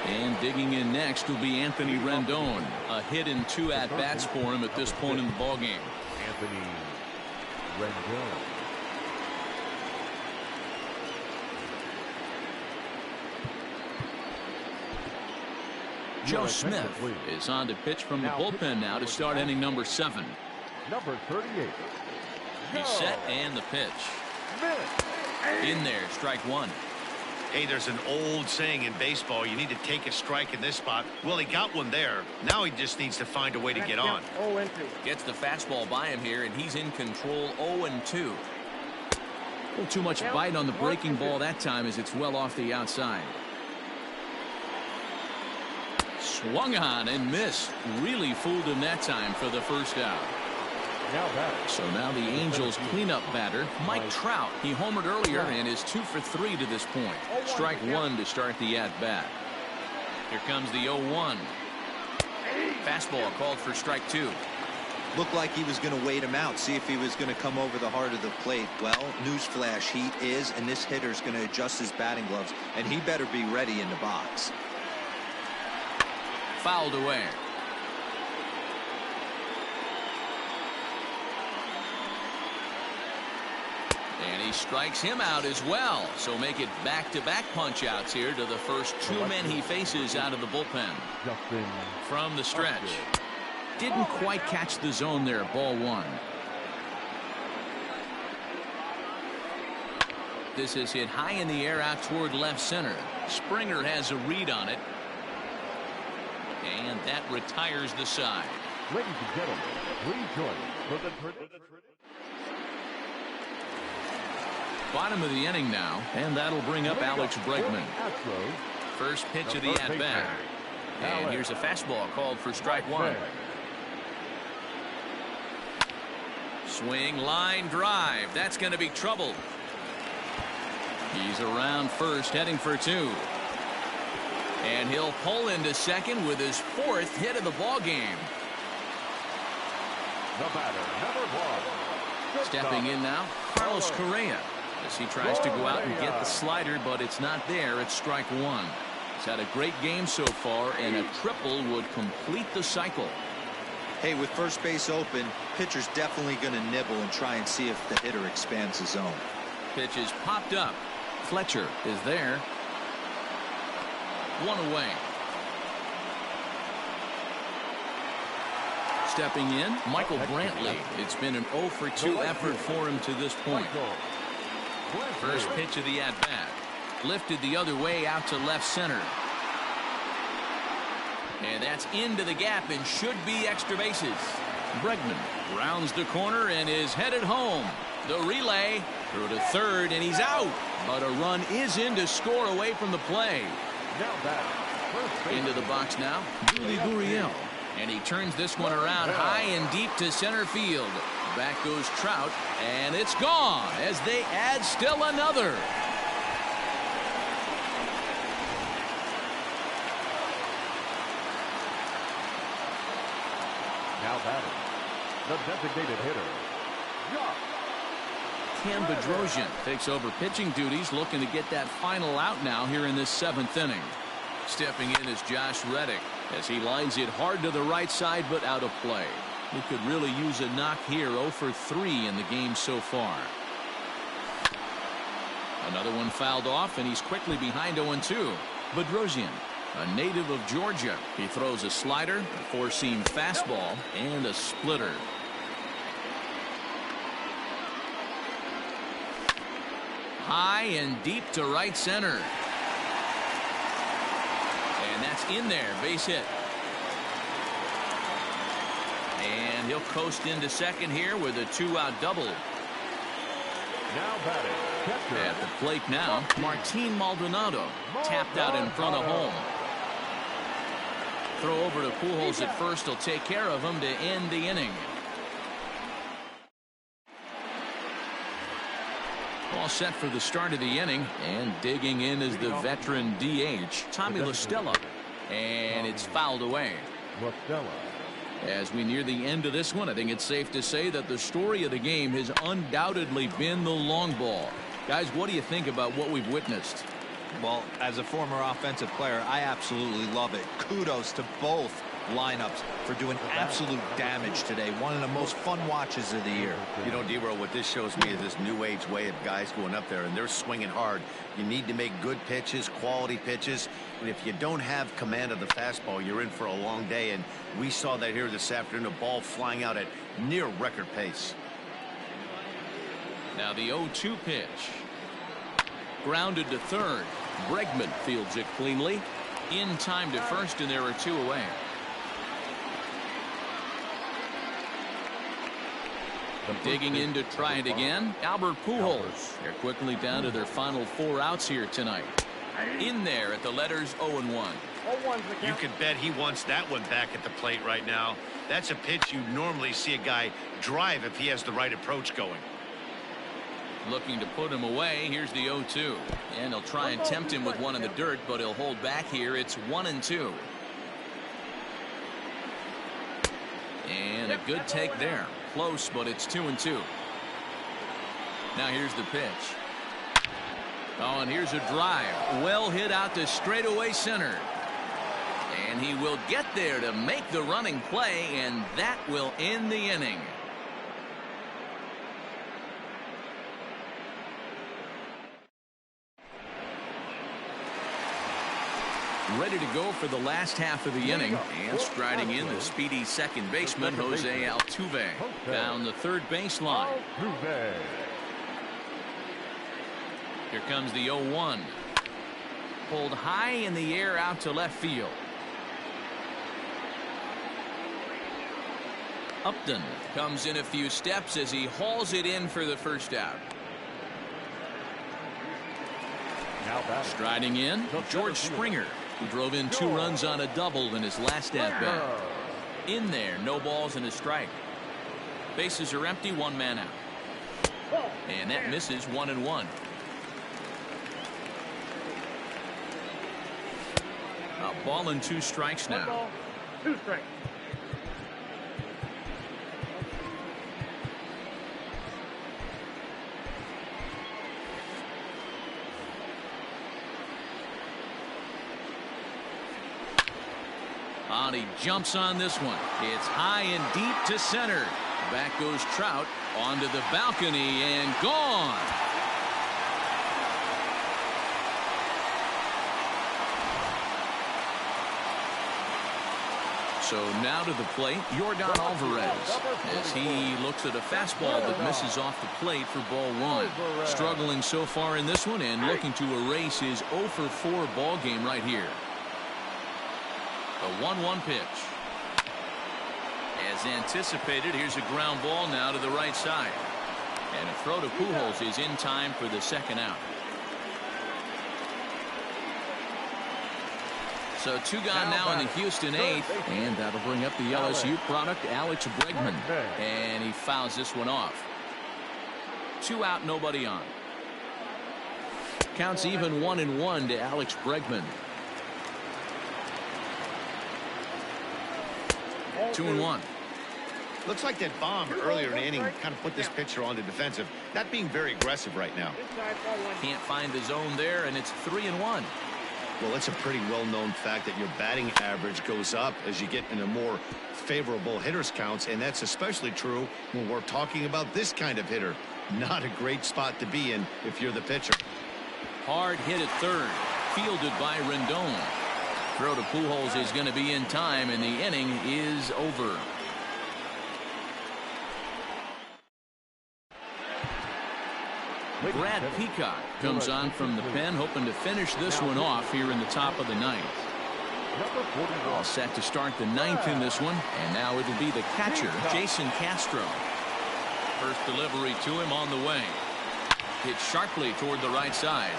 And digging in next will be Anthony Rendon. A hit and 2 at-bats for him at this point in the ballgame. Anthony Rendon. Joe Smith is on to pitch from the bullpen now to start inning number 7. Number 38. He's set and the pitch. In there, strike 1. Hey, there's an old saying in baseball, you need to take a strike in this spot. Well, he got one there. Now he just needs to find a way to get on. 0-2. Gets the fastball by him here, and he's in control. 0-2. A little too much bite on the breaking ball that time as it's well off the outside. Swung on and missed. Really fooled him that time for the first out. Now batter. So now the Angels cleanup batter, Mike Trout. He homered earlier and is 2 for 3 to this point. Strike one to start the at-bat. Here comes the 0-1. Fastball called for strike two. Looked like he was going to wait him out, see if he was going to come over the heart of the plate. Well, newsflash, he is, and this hitter's going to adjust his batting gloves, and he better be ready in the box. Fouled away. And he strikes him out as well. So make it back-to-back punch-outs here to the first two men he faces out of the bullpen. From the stretch. Didn't quite catch the zone there. Ball one. This is hit high in the air out toward left center. Springer has a read on it. And that retires the side. Ladies and gentlemen, please join for the bottom of the inning now, and that'll bring up Alex Bregman. First pitch of the at-bat. And here's a fastball called for strike one. Swing, line, drive. That's going to be trouble. He's around first, heading for two. And he'll pull into second with his fourth hit of the ball game. The batter, number one. Stepping in now, Carlos Correa, as he tries to go out and get the slider, but it's not there. It's strike one. He's had a great game so far, and a triple would complete the cycle. Hey, with first base open, pitcher's definitely going to nibble and try and see if the hitter expands the zone. Pitch is popped up. Fletcher is there. One away. Stepping in, Michael Brantley. It's been an 0 for 2 effort for him to this point. First pitch of the at-bat. Lifted the other way out to left center. And that's into the gap and should be extra bases. Bregman rounds the corner and is headed home. The relay through to third, and he's out. But a run is in to score away from the play. Into the box now, Yuli Gurriel. And he turns this one around high and deep to center field. Back goes Trout, and it's gone as they add still another. Now batting, the designated hitter, Cam Bedrosian takes over pitching duties, looking to get that final out now here in this 7th inning. Stepping in is Josh Reddick as he lines it hard to the right side, but out of play. He could really use a knock here. 0 for 3 in the game so far. Another one fouled off, and he's quickly behind 0-2. Bedrosian, a native of Georgia. He throws a slider, a four-seam fastball, and a splitter. High and deep to right center. And that's in there. Base hit. And he'll coast into second here with a 2-out double. now batting, catcher. At the plate now, Martin Maldonado tapped out in front of home. Throw over to Pujols at first. He'll take care of him to end the inning. All set for the start of the inning, and digging in is the veteran DH, Tommy La Stella, and it's fouled away. As we near the end of this one, I think it's safe to say that the story of the game has undoubtedly been the long ball. Guys, what do you think about what we've witnessed? Well, as a former offensive player, I absolutely love it. Kudos to both lineups for doing absolute damage today. One of the most fun watches of the year. You know, D-Roll, what this shows me is this new age way of guys going up there, and they're swinging hard. You need to make good pitches, quality pitches, and if you don't have command of the fastball, you're in for a long day, and we saw that here this afternoon, a ball flying out at near record pace. Now the 0-2 pitch. Grounded to third. Bregman fields it cleanly. In time to first, and there are 2 away. Digging in to try it again, Albert Pujols. They're quickly down to their final 4 outs here tonight. In there at the letters 0-1. You can bet he wants that one back at the plate right now. That's a pitch you normally see a guy drive if he has the right approach going. Looking to put him away. Here's the 0-2. And he'll try and tempt him with one in the dirt, but he'll hold back here. It's 1-2. And a good take there. Close, but it's 2-2. Now here's the pitch. Oh, and here's a drive. Well hit out to straightaway center. And he will get there to make the running play, and that will end the inning. Ready to go for the last half of the inning, and striding in the speedy second baseman Jose Altuve down the third baseline. Here comes the 0-1. Pulled high in the air out to left field. Upton comes in a few steps as he hauls it in for the first out. Striding in, George Springer, who drove in 2 runs on a double in his last at-bat. In there, no balls and a strike. Bases are empty, 1 man out. And that misses 1-1. A ball and 2 strikes now. 2 strikes. He jumps on this one. It's high and deep to center. Back goes Trout onto the balcony and gone. So now to the plate, Yordan Alvarez, as he looks at a fastball that misses off the plate for ball 1. Struggling so far in this one and looking to erase his 0-for-4 ball game right here. The 1-1 pitch. As anticipated, here's a ground ball now to the right side. And a throw to Pujols is in time for the second out. So 2 gone now in the Houston 8th. And that'll bring up the LSU product, Alex Bregman. And he fouls this one off. 2 out, nobody on. Counts even 1-1 to Alex Bregman. 2-1. Looks like that bomb earlier in the inning kind of put this pitcher on the defensive. Not being very aggressive right now. Can't find the zone there, and it's 3-1. Well, it's a pretty well-known fact that your batting average goes up as you get into more favorable hitters counts, and that's especially true when we're talking about this kind of hitter. Not a great spot to be in if you're the pitcher. Hard hit at third, fielded by Rendon. Throw to Pujols is going to be in time, and the inning is over. Brad Peacock comes on from the pen, hoping to finish this one off here in the top of the 9th. All set to start the 9th in this one, and now it'll be the catcher, Jason Castro. First delivery to him on the way. Hit sharply toward the right side.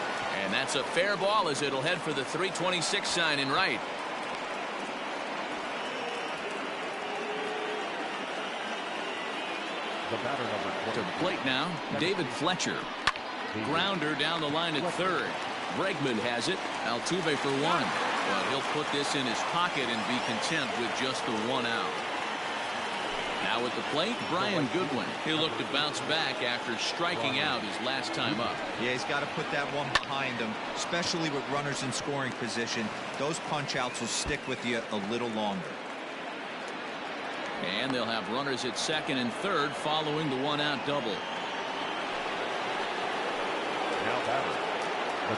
And that's a fair ball as it'll head for the 326 sign in right. To the plate now, David Fletcher. Grounder down the line at third. Bregman has it. Altuve for 1. But he'll put this in his pocket and be content with just the 1 out. Now at the plate, Brian Goodwin. He'll look to bounce back after striking out his last time up. Yeah, he's got to put that one behind him, especially with runners in scoring position. Those punch-outs will stick with you a little longer. And they'll have runners at second and third following the 1-out double.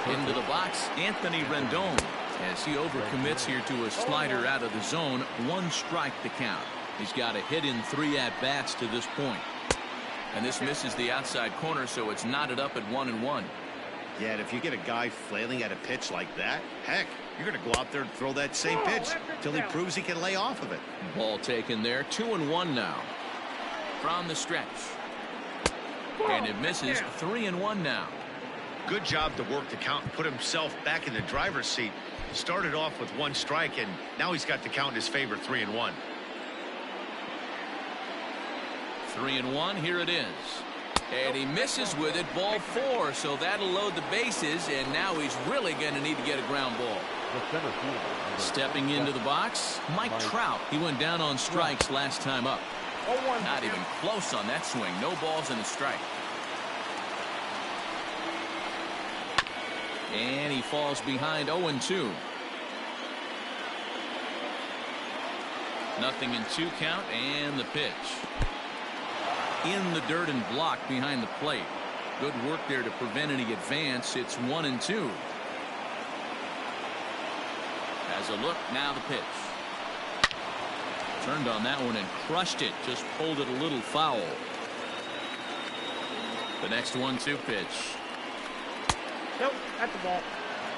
Into the box, Anthony Rendon, as he overcommits here to a slider out of the zone. 1 strike to count. He's got a hit in 3 at-bats to this point. And this misses the outside corner, so it's knotted up at 1-1. Yeah, and if you get a guy flailing at a pitch like that, heck, you're going to go out there and throw that same pitch till he proves he can lay off of it. Ball taken there. 2-1 now. From the stretch. And it misses. 3-1 now. Good job to work the count and put himself back in the driver's seat. Started off with 1 strike, and now he's got to count in his favor 3-1. 3-1, here it is. And he misses with it, ball 4, so that'll load the bases, and now he's really going to need to get a ground ball. Stepping into the box, Mike Trout. He went down on strikes last time up. Not even close on that swing. No balls and a strike. And he falls behind 0-2. Nothing in 2 count, and the pitch. In the dirt and blocked behind the plate. Good work there to prevent any advance. It's 1-2. As a look, now the pitch. Turned on that one and crushed it. Just pulled it a little foul. The next 1-2 pitch. Nope, that's the ball.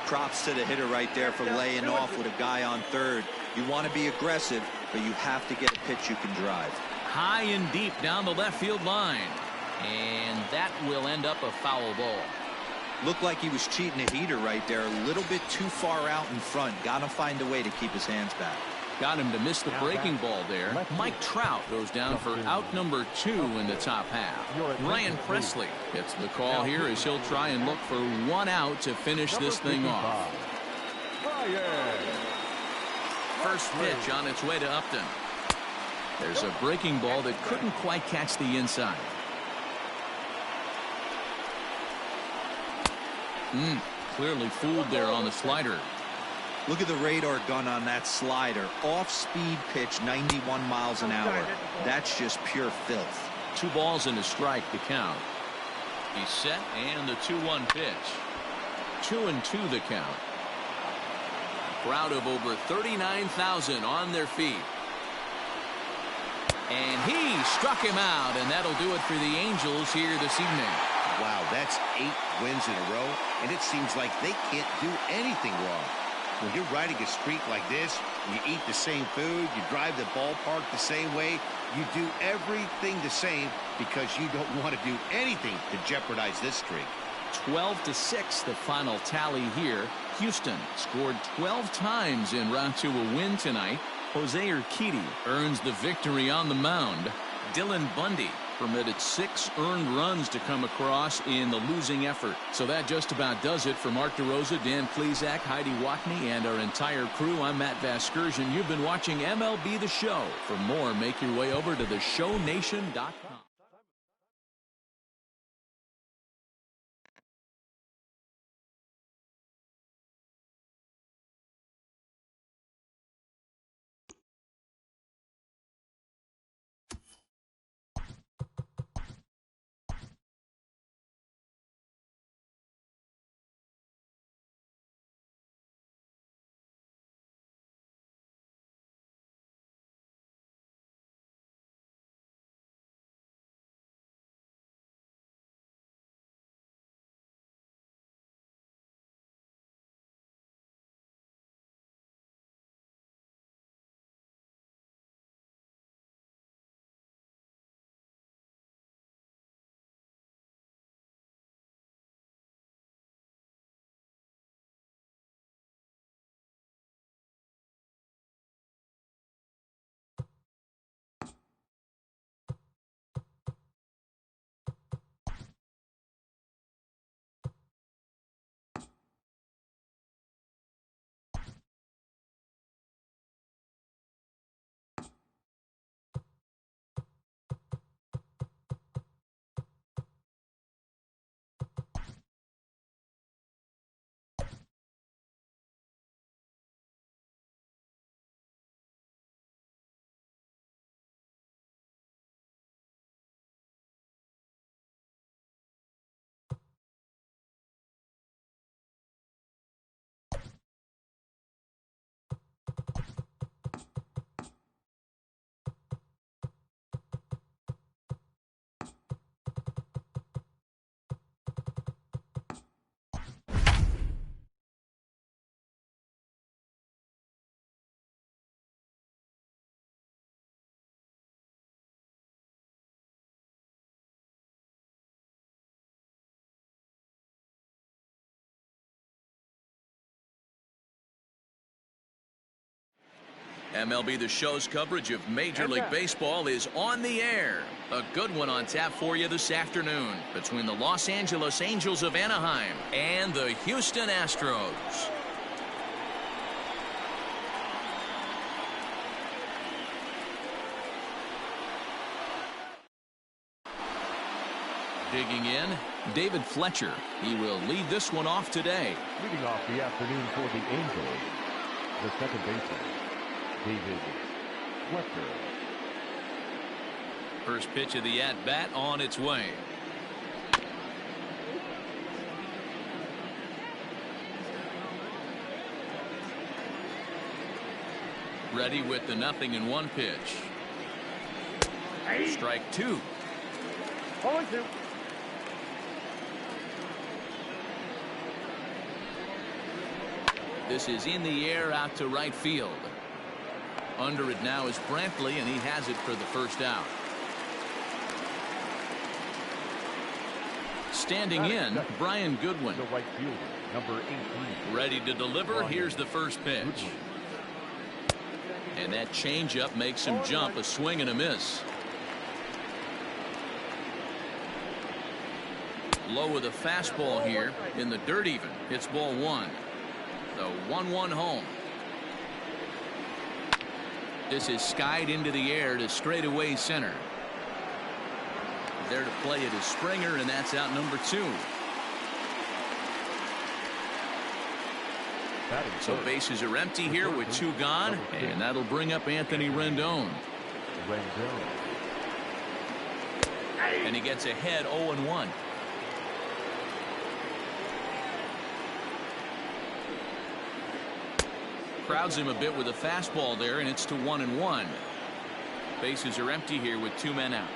Props to the hitter right there for laying off with a guy on third. You want to be aggressive, but you have to get a pitch you can drive. High and deep down the left field line. And that will end up a foul ball. Looked like he was cheating a heater right there. A little bit too far out in front. Got to find a way to keep his hands back. Got him to miss the breaking ball there. Mike Trout goes down for out number 2 in the top half. Ryan Presley gets the call here as he'll try and look for 1 out to finish this thing off. First pitch on its way to Upton. There's a breaking ball that couldn't quite catch the inside. Clearly fooled there on the slider. Look at the radar gun on that slider. Off-speed pitch, 91 miles an hour. That's just pure filth. 2 balls and a strike to count. He's set, and the 2-1 pitch. 2-2 the count. Crowd of over 39,000 on their feet. And he struck him out, and that'll do it for the Angels here this evening. Wow, that's 8 wins in a row, and it seems like they can't do anything wrong. When you're riding a streak like this, you eat the same food, you drive the ballpark the same way, you do everything the same because you don't want to do anything to jeopardize this streak. 12-6 the final tally here. Houston scored 12 times en route to a win tonight. Jose Urquidy earns the victory on the mound. Dylan Bundy permitted 6 earned runs to come across in the losing effort. So that just about does it for Mark DeRosa, Dan Plesac, Heidi Watney, and our entire crew. I'm Matt Vasgersian. You've been watching MLB The Show. For more, make your way over to theshownation.com. MLB The Show's coverage of Major League Baseball is on the air. A good one on tap for you this afternoon between the Los Angeles Angels of Anaheim and the Houston Astros. Digging in, David Fletcher. He will lead this one off today. Leading off the afternoon for the Angels, the second baseman, David Fletcher. First pitch of the at-bat on its way. Ready with the 0-1 pitch. Strike two. 0-2. This is in the air out to right field. Under it now is Brantley, and he has it for the first out. Standing in, Brian Goodwin. The right fielder, number 18. Ready to deliver. Here's the first pitch. And that changeup makes him jump. A swing and a miss. Low with a fastball here in the dirt even. It's ball one. The 1-1 home. This is skied into the air to straightaway center. There to play it is Springer, and that's out number 2. So bases are empty here with 2 gone, and that'll bring up Anthony Rendon. And he gets ahead 0-1. Crowds him a bit with a fastball there, and it's to 1-1. Bases are empty here with 2 men out.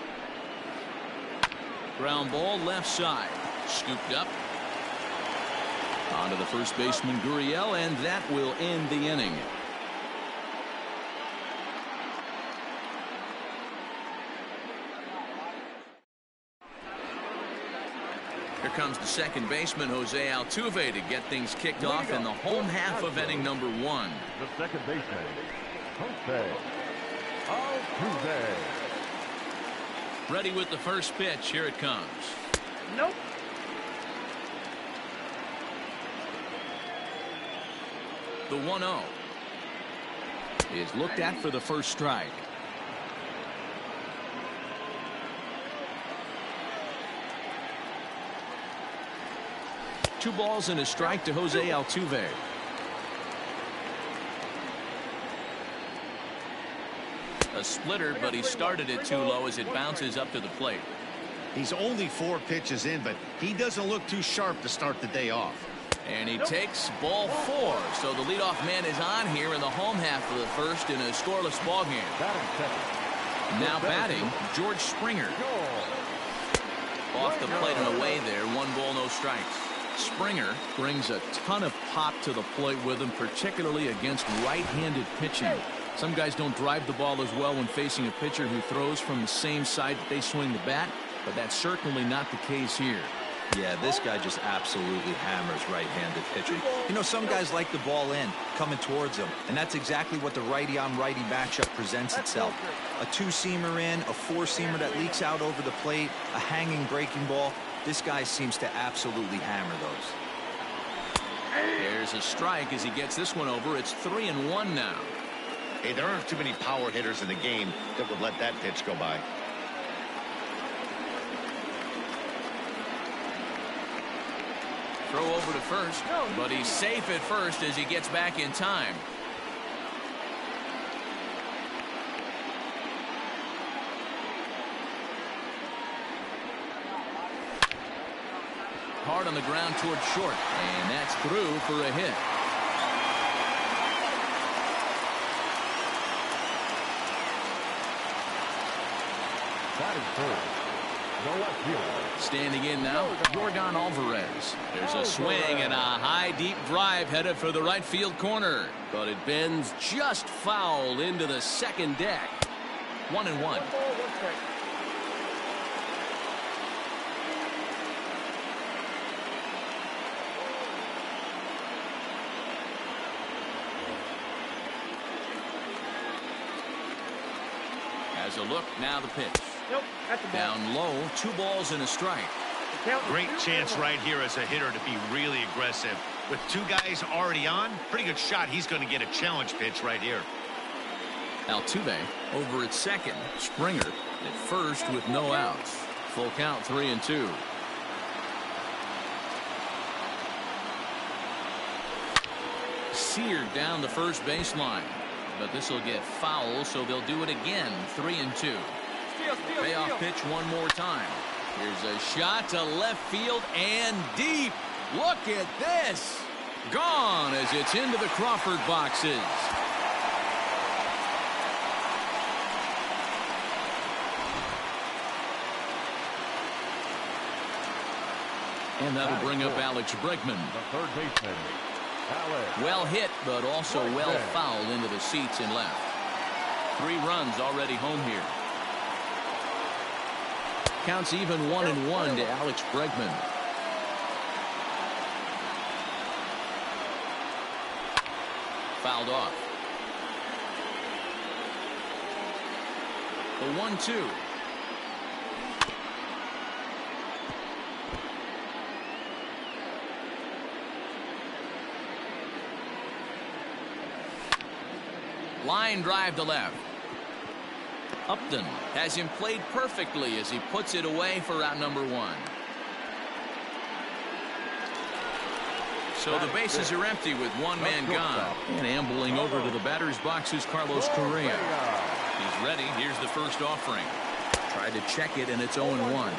Ground ball left side. Scooped up. On to the first baseman, Gurriel, and that will end the inning. Here comes the second baseman, Jose Altuve, to get things kicked off in the home half of inning number 1. The second baseman, Jose Altuve. Ready with the first pitch. Here it comes. Nope. The 1-0 is looked at for the first strike. Two balls and a strike to Jose Altuve. A splitter, but he started it too low as it bounces up to the plate. He's only 4 pitches in, but he doesn't look too sharp to start the day off. And he takes ball 4. So the leadoff man is on here in the home half of the first in a scoreless ball game. Now batting, George Springer. Off the plate and away there. 1 ball, no strikes. Springer brings a ton of pop to the plate with him, particularly against right-handed pitching. Some guys don't drive the ball as well when facing a pitcher who throws from the same side that they swing the bat, but that's certainly not the case here. Yeah, this guy just absolutely hammers right-handed pitching. You know, some guys like the ball in, coming towards them, and that's exactly what the righty-on-righty matchup presents itself. A 2-seamer in, a 4-seamer that leaks out over the plate, a hanging breaking ball. This guy seems to absolutely hammer those. There's a strike as he gets this one over. It's 3-1 now. Hey, there aren't too many power hitters in the game that would let that pitch go by. Throw over to first, but he's safe at first as he gets back in time. Hard on the ground towards short, and that's through for a hit. Standing in now, Yordan Alvarez. There's a swing and a high deep drive headed for the right field corner, but it bends just foul into the second deck. 1-1. Has a look, now the pitch. Nope, that's a ball. Down low, 2 balls and a strike. Great chance right here as a hitter to be really aggressive. With 2 guys already on, pretty good shot. He's going to get a challenge pitch right here. Altuve over at second. Springer at first with no outs. Full count, 3-2. Seared down the first baseline. But this will get foul, so they'll do it again. 3-2. Payoff pitch one more time. Here's a shot to left field and deep. Look at this. Gone as it's into the Crawford boxes. And that'll bring up Alex Bregman. The third baseman, Alex. Well hit, but also well fouled into the seats and left. 3 runs already home here. Counts even 1-1 to Alex Bregman. Fouled off. The 1-2. Line drive to left. Upton has him played perfectly as he puts it away for out number 1. So the bases are empty with 1 man gone. And ambling over to the batter's box is Carlos Correa. He's ready. Here's the first offering. Tried to check it, and it's 0-1.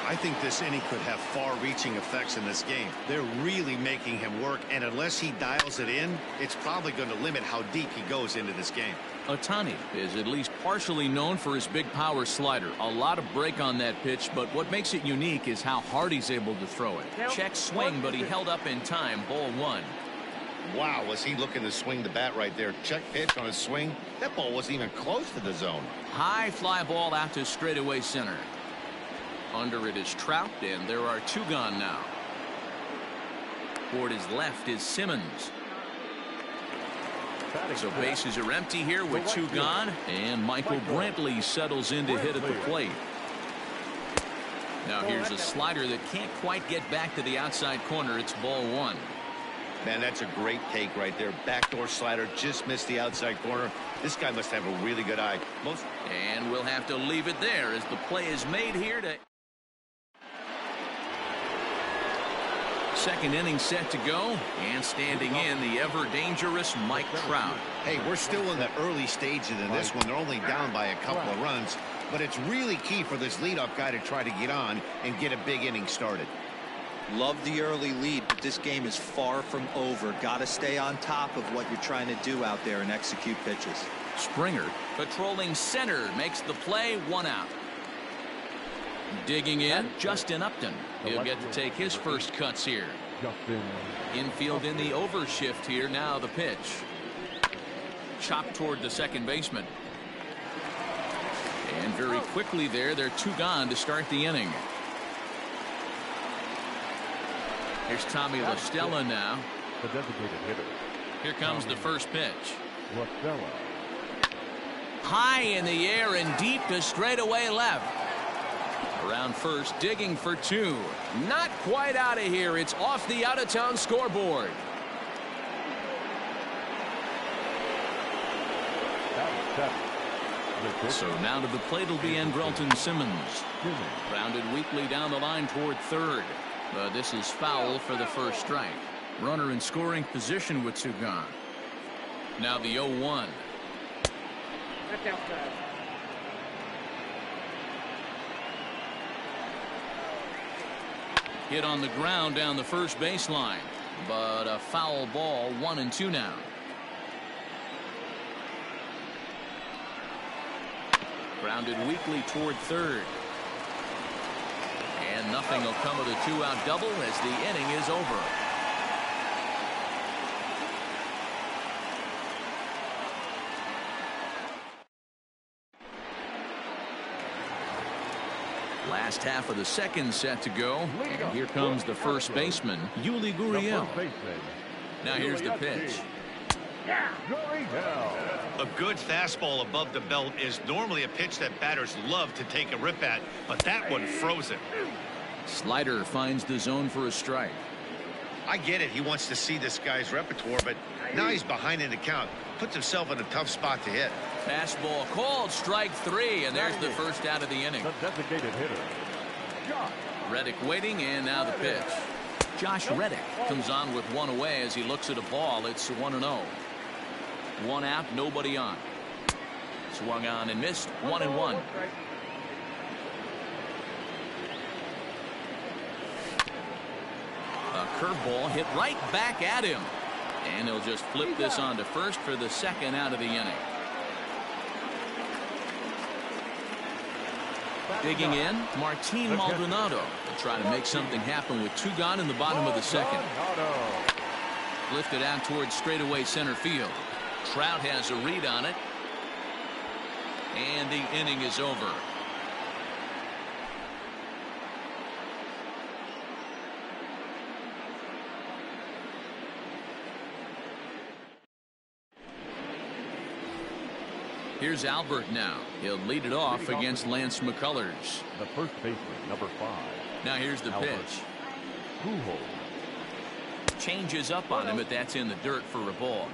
I think this inning could have far-reaching effects in this game. They're really making him work, and unless he dials it in, it's probably going to limit how deep he goes into this game. Ohtani is at least partially known for his big power slider. A lot of break on that pitch, but what makes it unique is how hard he's able to throw it. Check swing, but he held up in time. Ball 1. Wow, was he looking to swing the bat right there. Check pitch on his swing. That ball wasn't even close to the zone. High fly ball out to straightaway center. Under it is Trout, and there are 2 gone now. Toward his left is Simmons. So bases are empty here with 2 gone, and Michael Brantley settles in to hit at the plate. Now here's a slider that can't quite get back to the outside corner. It's ball 1. Man, that's a great take right there. Backdoor slider just missed the outside corner. This guy must have a really good eye. And we'll have to leave it there as the play is made here to... Second inning set to go, and standing in the ever-dangerous Mike Trout. Hey, we're still in the early stages of this one. They're only down by a couple of runs, but it's really key for this leadoff guy to try to get on and get a big inning started. Love the early lead, but this game is far from over. Got to stay on top of what you're trying to do out there and execute pitches. Springer patrolling center makes the play, 1 out. Digging in, Justin Upton. He'll get to take his first cuts here. Infield in the overshift here. Now the pitch. Chopped toward the second baseman. And very quickly there, they're 2 gone to start the inning. Here's Tommy La Stella now. The designated hitter. Here comes the first pitch. La Stella. High in the air and deep to straightaway left. Around first, digging for 2. Not quite out of here. It's off the out-of-town scoreboard. So now to the plate will be Andrelton Simmons. Grounded weakly down the line toward third. But this is foul for the first strike. Runner in scoring position with 2 gone. Now the 0-1. That's outside. Hit on the ground down the first baseline, but a foul ball. 1-2 now. Grounded weakly toward third. And nothing will come of the 2-out double as the inning is over. Last half of the second set to go, and here comes the first baseman, Yuli Gurriel. Now here's the pitch. Going down. A good fastball above the belt is normally a pitch that batters love to take a rip at, but that one froze him. Slider finds the zone for a strike. I get it. He wants to see this guy's repertoire, but now he's behind in the count. Puts himself in a tough spot to hit. Fastball called, strike 3, and there's the first out of the inning. The designated hitter, Josh. Reddick waiting, and now the pitch. Josh Reddick comes on with one away as he looks at a ball. It's 1-0. One out, nobody on. Swung on and missed. 1-1. A curveball hit right back at him. And he'll just flip this on to first for the second out of the inning. Digging in, Martin Maldonado will try to make something happen with 2 gone in the bottom of the second. Lifted out towards straightaway center field. Trout has a read on it. And the inning is over. Here's Albert now. He'll lead it off against Lance McCullers. The first baseman, number 5. Now here's the pitch. Changes up on him, but that's in the dirt for a ball.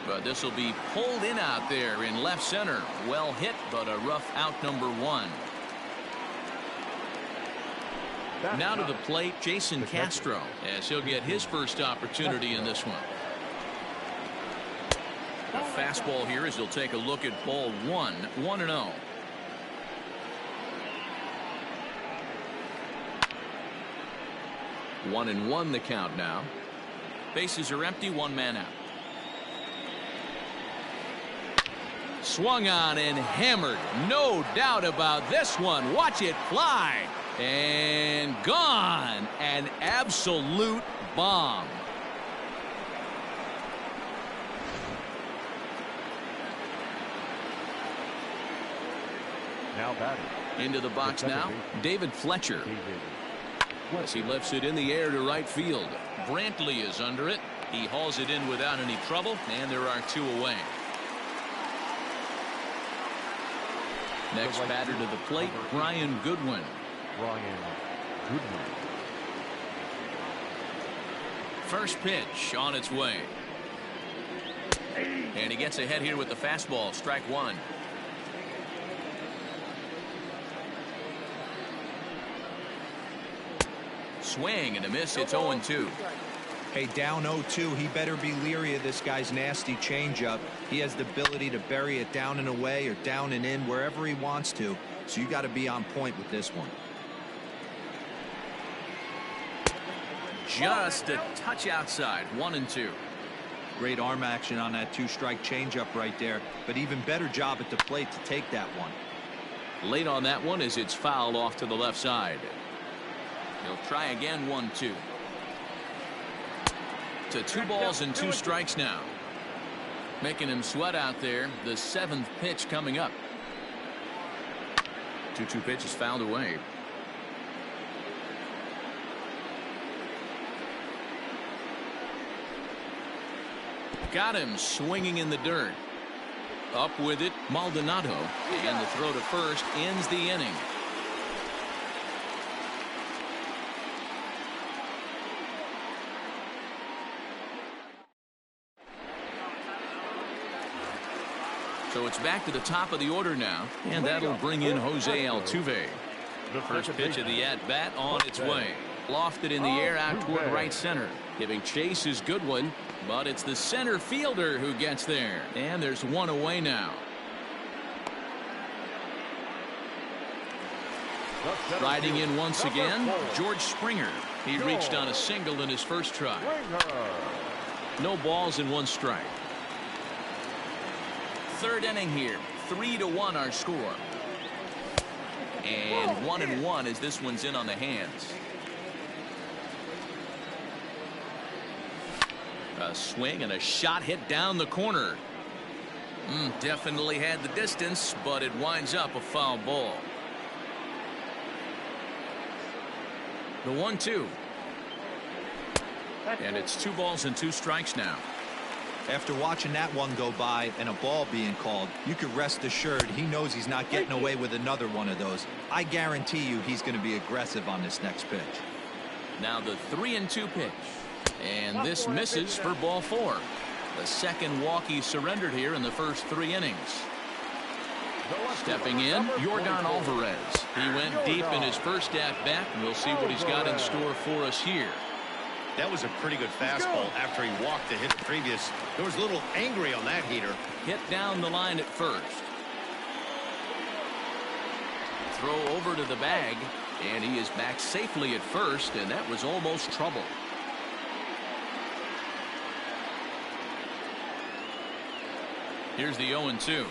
But this will be pulled in out there in left center. Well hit, but a rough out number 1. Now to the plate, Jason Castro, as he'll get his first opportunity in this one. A fastball here as he'll take a look at ball 1, 1-0. One and one the count now. Bases are empty, 1 man out. Swung on and hammered. No doubt about this one. Watch it fly. And gone. An absolute bomb. Now batting. Into the box now, David Fletcher. As he lifts it in the air to right field. Brantley is under it. He hauls it in without any trouble, and there are 2 away. Next batter to the plate, Brian Goodwin. First pitch on its way. And he gets ahead here with the fastball. Strike 1. Swing and a miss. It's 0-2. Hey, down 0-2. He better be leery of this guy's nasty changeup. He has the ability to bury it down and away or down and in wherever he wants to. So you got to be on point with this one. Just a touch outside. 1-2. Great arm action on that 2-strike changeup right there. But even better job at the plate to take that one. Late on that one as it's fouled off to the left side. He'll try again. 1-2. To 2 balls and 2 strikes now. Making him sweat out there. The 7th pitch coming up. 2-2 pitch is fouled away. Got him swinging in the dirt. Up with it, Maldonado. And the throw to first ends the inning. So it's back to the top of the order now, and that'll bring in Jose Altuve. The first pitch of the at-bat on its way. Lofted in the air out toward right center. Giving chase is Goodwin, but it's the center fielder who gets there. And there's 1 away now. Riding in once again, George Springer. He reached on a single in his first try. No balls and 1 strike. 3rd inning here. 3-1 our score. And 1-1 as this one's in on the hands. A swing and a shot hit down the corner. Definitely had the distance, but it winds up a foul ball. The 1-2. And it's 2 balls and 2 strikes now. After watching that one go by and a ball being called, you could rest assured he knows he's not getting away with another one of those. I guarantee you he's going to be aggressive on this next pitch. Now the 3-2 pitch. And this misses for ball 4. The second walk he surrendered here in the first 3 innings. Stepping in, Yordan Alvarez. He went deep in his first at-bat, and we'll see what he's got in store for us here. That was a pretty good fastball after he walked to hit the previous. There was a little angry on that heater. Hit down the line at first. Throw over to the bag, and he is back safely at first, and that was almost trouble. Here's the 0-2.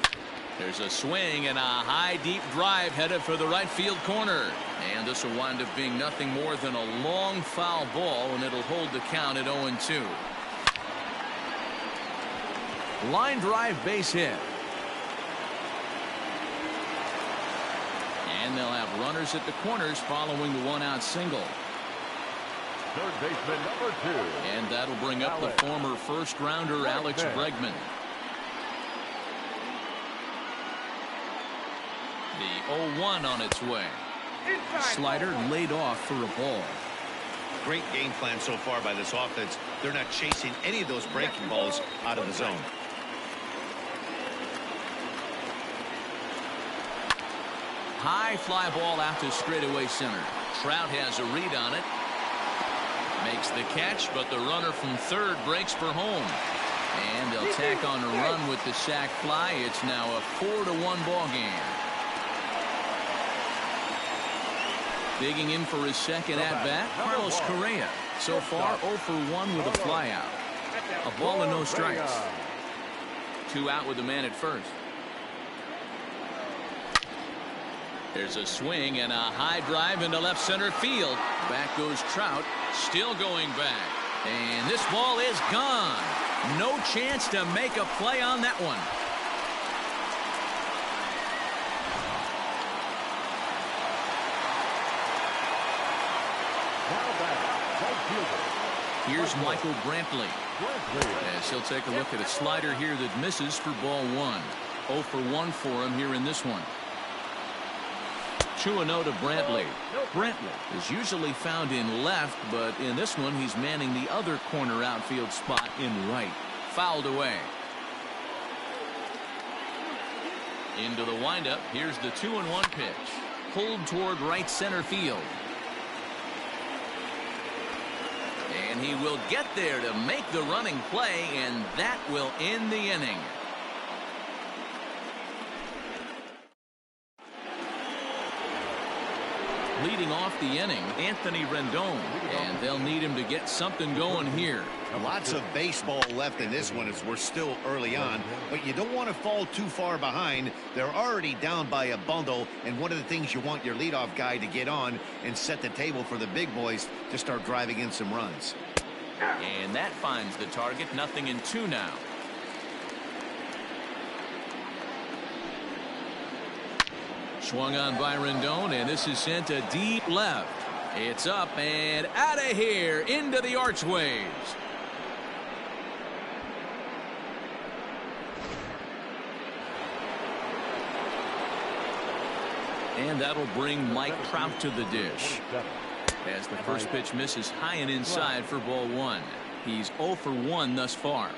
There's a swing and a high deep drive headed for the right field corner. And this will wind up being nothing more than a long foul ball, and it'll hold the count at 0-2. Line drive base hit. And they'll have runners at the corners following the 1-out single. Third baseman number 2. And that'll bring up the former first rounder Alex Bregman. The 0-1 on its way. Slider laid off for a ball. Great game plan so far by this offense. They're not chasing any of those breaking balls out of the zone. High fly ball out to straightaway center. Trout has a read on it. Makes the catch, but the runner from third breaks for home. And they'll tack on a run with the sac fly. It's now a 4-1 ball game. Digging in for his second at-bat, Carlos Correa. So far, 0 for 1 with a flyout. A ball and no strikes. 2 out with the man at first. There's a swing and a high drive into left center field. Back goes Trout, still going back. And this ball is gone. No chance to make a play on that one. Here's Michael Brantley. As he'll take a look at a slider here that misses for ball 1. 0 for 1 for him here in this one. 2-0 to Brantley. Brantley is usually found in left, but in this one he's manning the other corner outfield spot in right. Fouled away. Into the windup. Here's the 2-1 pitch. Pulled toward right center field. And he will get there to make the running play, and that will end the inning. Leading off the inning, Anthony Rendon, and they'll need him to get something going here. Lots of baseball left in this one as we're still early on, but you don't want to fall too far behind. They're already down by a bundle, and one of the things you want your leadoff guy to get on and set the table for the big boys to start driving in some runs. And that finds the target. 0-2 now. Swung on by Rendon, and this is sent to deep left. It's up and out of here into the archways. And that'll bring Mike Trout to the dish. As the first pitch misses high and inside for ball 1. He's 0 for 1 thus far.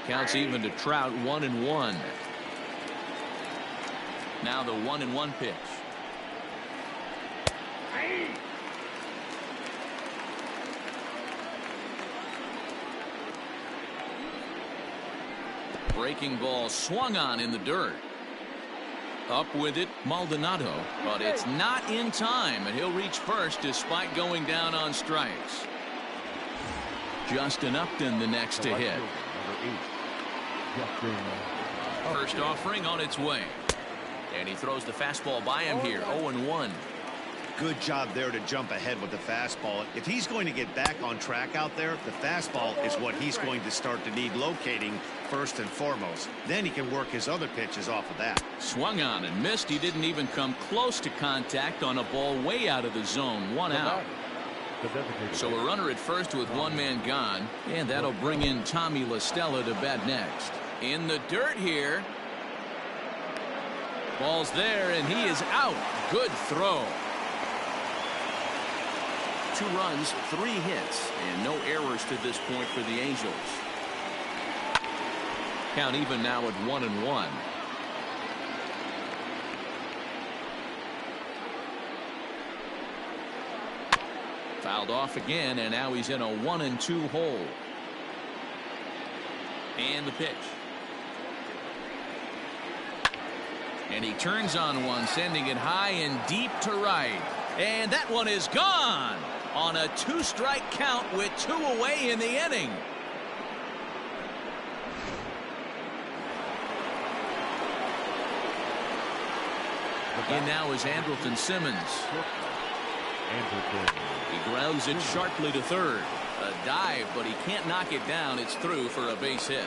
Counts even to Trout, 1-1. Now the 1-1 pitch. Breaking ball swung on in the dirt. Up with it, Maldonado, but it's not in time, and he'll reach first despite going down on strikes. Justin Upton the next to hit. First offering on its way. And he throws the fastball by him here, 0-1. Good job there to jump ahead with the fastball. If he's going to get back on track out there, the fastball is what he's going to start to need locating first and foremost. Then he can work his other pitches off of that. Swung on and missed. He didn't even come close to contact on a ball way out of the zone. 1 out. So a runner at first with 1 man gone, and that'll bring in Tommy La Stella to bat next. In the dirt here. Ball's there, and he is out. Good throw. 2 runs, 3 hits, and no errors to this point for the Angels. Count even now at 1-1. Fouled off again, and now he's in a 1-2 hole. And the pitch. And he turns on one, sending it high and deep to right. And that one is gone on a 2-strike count with 2 away in the inning. In now is Andrelton Simmons. He grounds it sharply to third. A dive, but he can't knock it down. It's through for a base hit.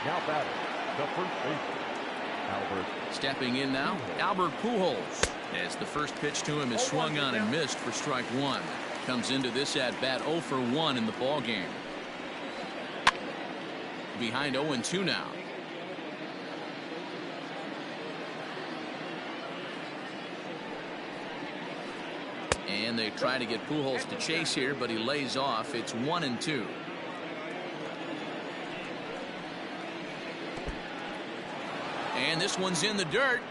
Now batting, the first baseman, Albert. Stepping in now, Albert Pujols. As the first pitch to him is swung on and missed for strike 1. Comes into this at bat 0 for 1 in the ball game. Behind 0-2 now. And they try to get Pujols to chase here, but he lays off. It's 1-2. And this one's in the dirt,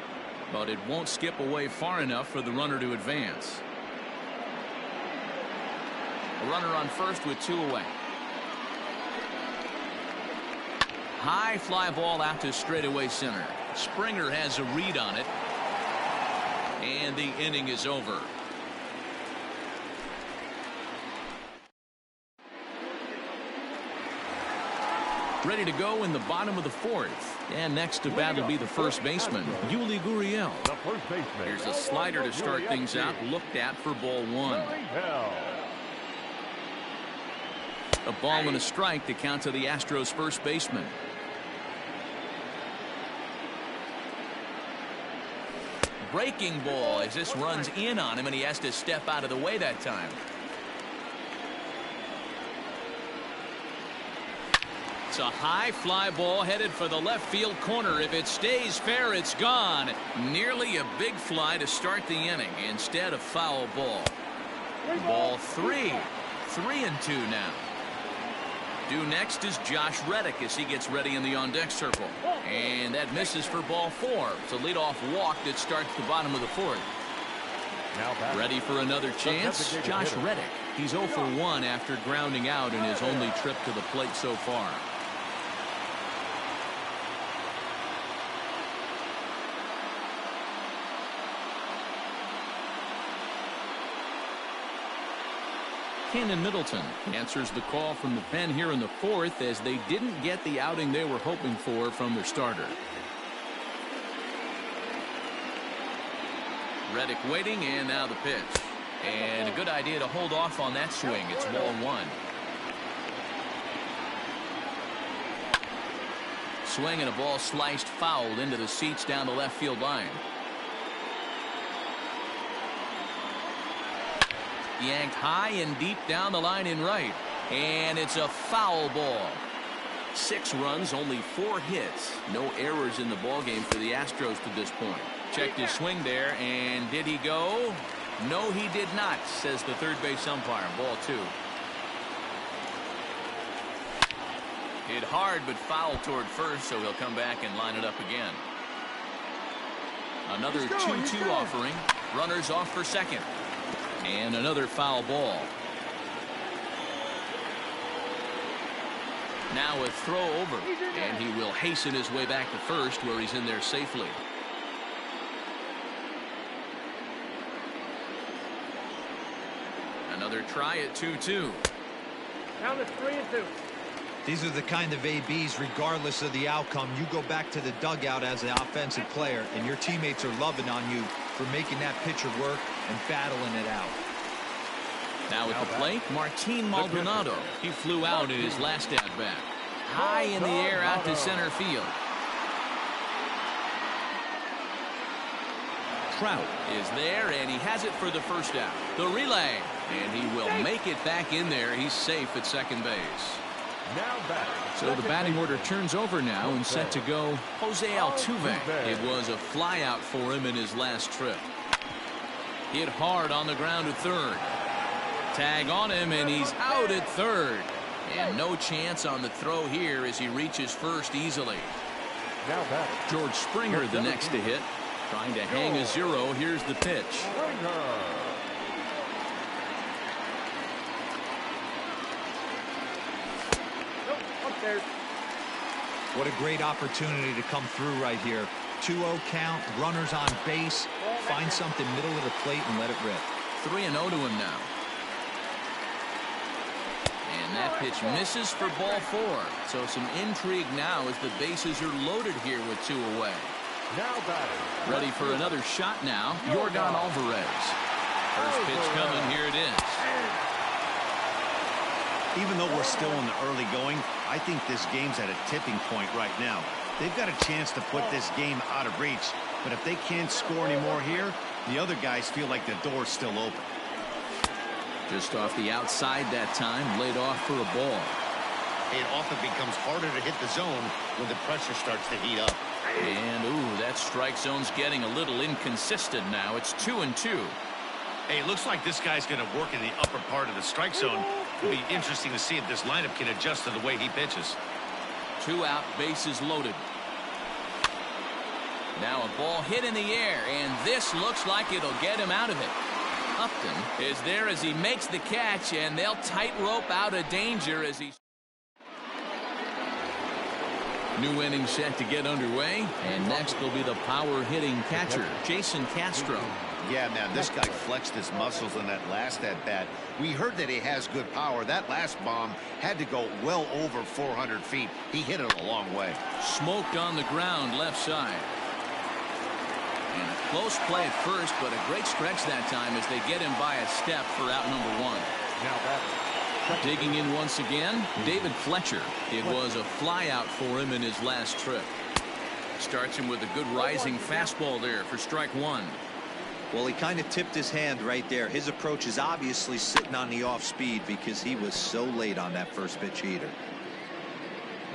but it won't skip away far enough for the runner to advance. A runner on first with 2 away. High fly ball out to straightaway center. Springer has a read on it. And the inning is over. Ready to go in the bottom of the 4th. And next to bat will be the first baseman, Yuli Gurriel. The first baseman. Here's a slider to start things out, looked at for ball 1. A ball and a strike to count to the Astros first baseman. Breaking ball as this runs in on him, and he has to step out of the way that time. It's a high fly ball headed for the left field corner. If it stays fair, it's gone. Nearly a big fly to start the inning. Instead, a foul ball. Ball 3. 3-2 now. Due next is Josh Reddick as he gets ready in the on-deck circle. And that misses for ball 4. It's a leadoff walk that starts the bottom of the 4th. Ready for another chance, Josh Reddick. He's 0 for 1 after grounding out in his only trip to the plate so far. Cannon Middleton answers the call from the pen here in the 4th as they didn't get the outing they were hoping for from their starter. Reddick waiting, and now the pitch. And a good idea to hold off on that swing. It's ball 1. Swing and a ball sliced fouled into the seats down the left field line. Yanked high and deep down the line in right. And it's a foul ball. 6 runs, only 4 hits. No errors in the ballgame for the Astros to this point. Checked his swing there, and did he go? No, he did not, says the third base umpire. Ball 2. Hit hard, but foul toward first, so he'll come back and line it up again. Another 2-2 offering. Runners off for second. And another foul ball. Now a throw over, and he will hasten his way back to first, where he's in there safely. Another try at 2-2. Down to 3-2. These are the kind of ABs, regardless of the outcome, you go back to the dugout as an offensive player, and your teammates are loving on you for making that pitcher work and battling it out. Now at the plate, Martin Maldonado. He flew out in his last at-bat. High in the air out to center field. Trout is there, and he has it for the first out. The relay, and he will make it back in there. He's safe at second base. So the batting order turns over now and set to go Jose Altuve. It was a fly out for him in his last trip. Hit hard on the ground to third. Tag on him, and he's out at third. And no chance on the throw here as he reaches first easily. George Springer the next to hit. Trying to hang a zero. Here's the pitch. What a great opportunity to come through right here. 2-0 count, runners on base. Find something middle of the plate and let it rip. 3-0 to him now. And that pitch misses for ball 4. So some intrigue now as the bases are loaded here with 2 away. Ready for another shot now, Yordan Alvarez. First pitch coming, here it is. Even though we're still in the early going, I think this game's at a tipping point right now. They've got a chance to put this game out of reach, but if they can't score anymore here, the other guys feel like the door's still open. Just off the outside that time, laid off for a ball. It often becomes harder to hit the zone when the pressure starts to heat up. And, ooh, that strike zone's getting a little inconsistent now. It's 2-2. Hey, it looks like this guy's going to work in the upper part of the strike zone. It'll be interesting to see if this lineup can adjust to the way he pitches. 2 out, bases loaded. Now a ball hit in the air, and this looks like it'll get him out of it. Upton is there as he makes the catch, and they'll tightrope out of danger as he... New inning set to get underway, and next will be the power-hitting catcher, Jason Castro. Yeah, man, this guy flexed his muscles in that last at-bat. We heard that he has good power. That last bomb had to go well over 400 feet. He hit it a long way. Smoked on the ground left side. And a close play at first, but a great stretch that time as they get him by a step for out number 1. Digging in once again, David Fletcher. It was a flyout for him in his last trip. Starts him with a good rising fastball there for strike 1. Well, he kind of tipped his hand right there. His approach is obviously sitting on the off speed because he was so late on that first pitch heater.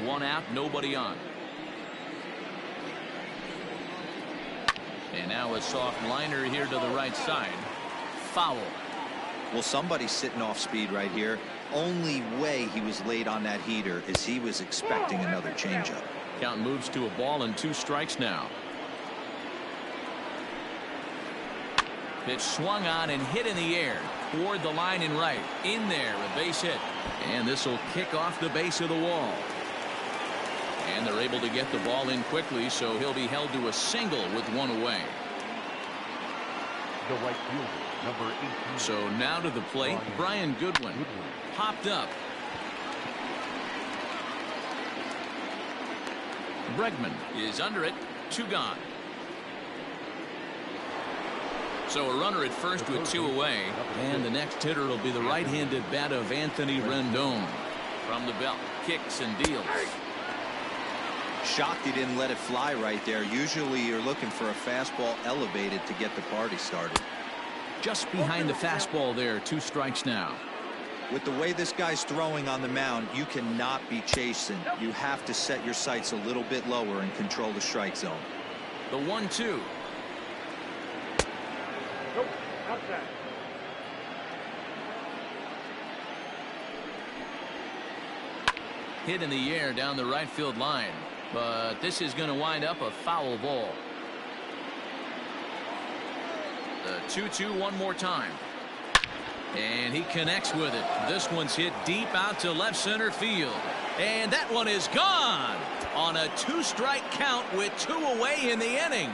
1 out, nobody on. And now a soft liner here to the right side. Foul. Well, somebody's sitting off speed right here. Only way he was late on that heater is he was expecting another changeup. Count moves to a ball and 2 strikes now. Pitch swung on and hit in the air toward the line and right. In there, a base hit. And this will kick off the base of the wall. And they're able to get the ball in quickly, so he'll be held to a single with 1 away. The right fielder, number 18. So now to the plate, Brian Goodwin. Popped up. Bregman is under it. 2 gone. So a runner at first with 2 away. And the next hitter will be the right-handed bat of Anthony Rendon. From the belt, kicks and deals. Shocked he didn't let it fly right there. Usually you're looking for a fastball elevated to get the party started. Just behind the fastball there, 2 strikes now. With the way this guy's throwing on the mound, you cannot be chasing. You have to set your sights a little bit lower and control the strike zone. The 1-2. Nope, outside. Hit in the air down the right field line. But this is going to wind up a foul ball. The 2-2 one more time. And he connects with it. This one's hit deep out to left center field. And that one is gone on a 2-strike count with 2 away in the inning.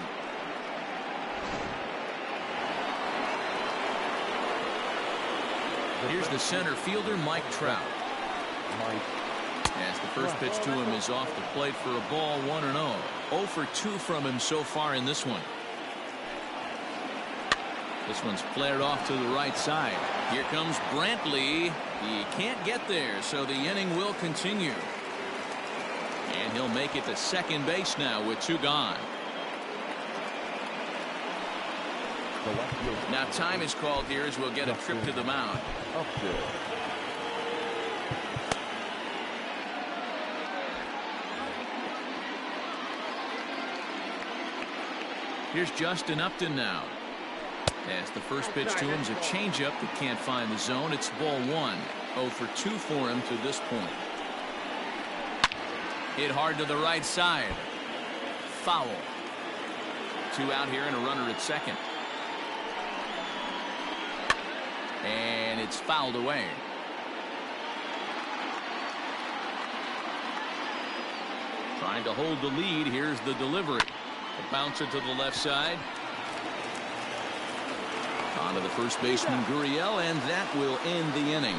Here's the center fielder, Mike Trout. As the first pitch to him is off the plate for a ball, 1-0. 0 for 2 from him so far in this one. This one's flared off to the right side. Here comes Brantley. He can't get there, so the inning will continue. And he'll make it to second base now with 2 gone. Now time is called here as we'll get a trip to the mound. Here's Justin Upton now. As the first pitch to him is a changeup that can't find the zone. It's ball 1. 0 for 2 for him to this point. Hit hard to the right side. Foul. 2 out here and a runner at second. And it's fouled away. Trying to hold the lead. Here's the delivery. A bouncer to the left side. On to the first baseman Gurriel, and that will end the inning.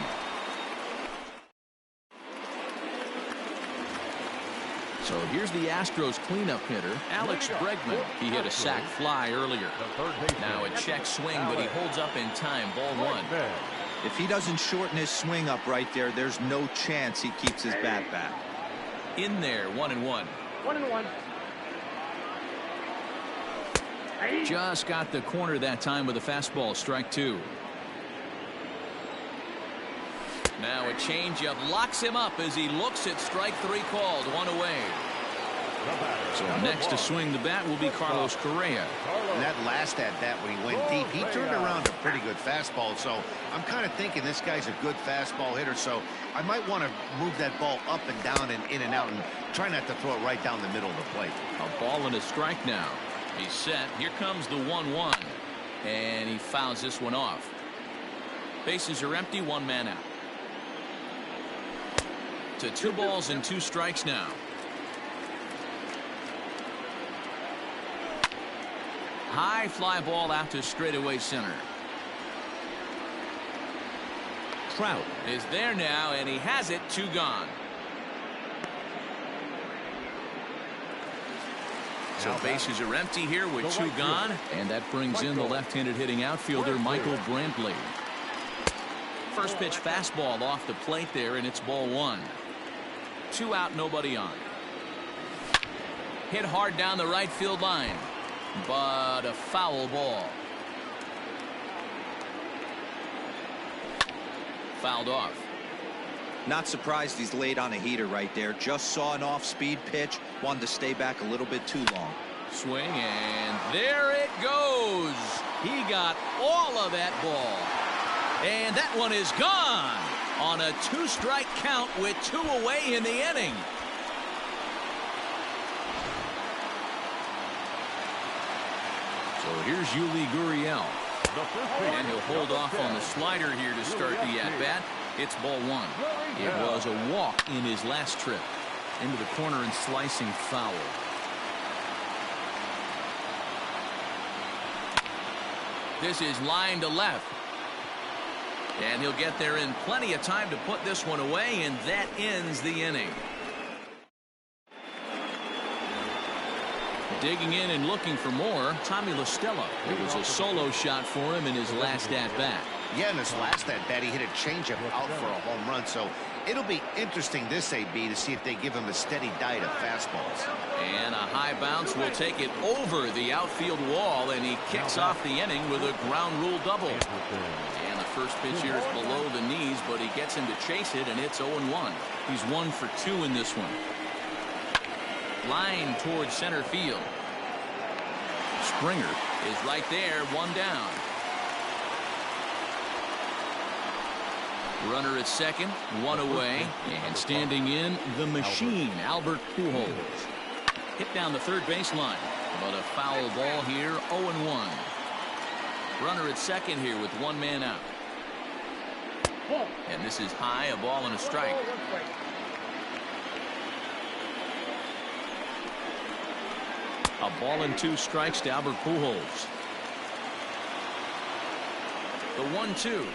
So here's the Astros cleanup hitter, Alex Bregman. He hit a sac fly earlier. Now a check swing, but he holds up in time. Ball 1. If he doesn't shorten his swing up right there, there's no chance he keeps his bat back. In there, 1-1. 1-1. Just got the corner that time with a fastball. Strike 2. Now a changeup locks him up as he looks at strike 3 called. 1 away. So next to swing the bat will be Carlos Correa. And that last at bat when he went deep, he turned around a pretty good fastball. So I'm kind of thinking this guy's a good fastball hitter. So I might want to move that ball up and down and in and out and try not to throw it right down the middle of the plate. A ball and a strike now. He's set. Here comes the 1-1. And he fouls this one off. Bases are empty. 1 man out. To 2 balls and 2 strikes now. High fly ball out to straightaway center. Trout is there now, and he has it. 2 gone. So bases are empty here with 2 gone, and that brings in the left-handed hitting outfielder Michael Brantley. First pitch fastball off the plate there, and it's ball 1. 2 out, nobody on. Hit hard down the right field line, but a foul ball. Fouled off. Not surprised he's laid on a heater right there. Just saw an off-speed pitch. Wanted to stay back a little bit too long. Swing, and there it goes. He got all of that ball. And that one is gone on a 2-strike count with 2 away in the inning. So here's Yuli Gurriel. And he'll hold off on the slider here to start the at-bat. It's ball 1. It was a walk in his last trip. Into the corner and slicing foul. This is line to left. And he'll get there in plenty of time to put this one away, and that ends the inning. Digging in and looking for more, Tommy La Stella. It was a solo shot for him in his last at-bat. Yeah, in his last at-bat, he hit a changeup out for a home run. So it'll be interesting this AB to see if they give him a steady diet of fastballs. And a high bounce will take it over the outfield wall, and he kicks off the inning with a ground rule double. And the first pitch here is below the knees, but he gets him to chase it, and it's 0-1. He's 1 for 2 in this one. Line towards center field. Springer is right there, 1 down. Runner at second, 1 away, and standing in the machine, Albert Pujols. Hit down the third baseline, but a foul ball here, 0-1. Runner at second here with 1 man out. And this is high, a ball and a strike. A ball and 2 strikes to Albert Pujols. The 1-2.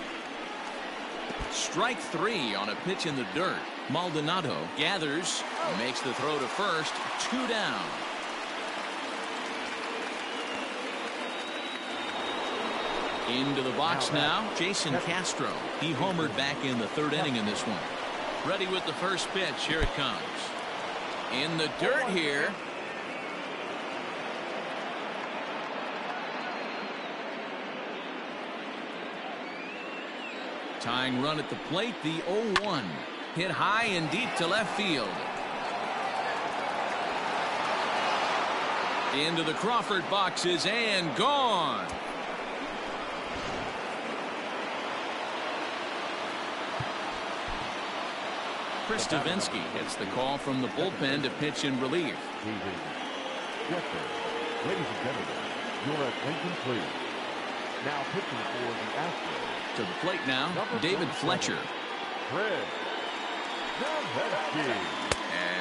Strike 3 on a pitch in the dirt. Maldonado gathers, makes the throw to first, 2 down. Into the box now, Jason Castro. He homered back in the 3rd inning in this one. Ready with the first pitch. Here it comes. In the dirt here. Tying run at the plate, the 0-1. Hit high and deep to left field. Into the Crawford boxes and gone. Chris Davinsky gets the call from the bullpen to pitch in relief. Ladies and gentlemen, you're at Lincoln, please. Now pitching for the Astros. To the plate now, David Fletcher.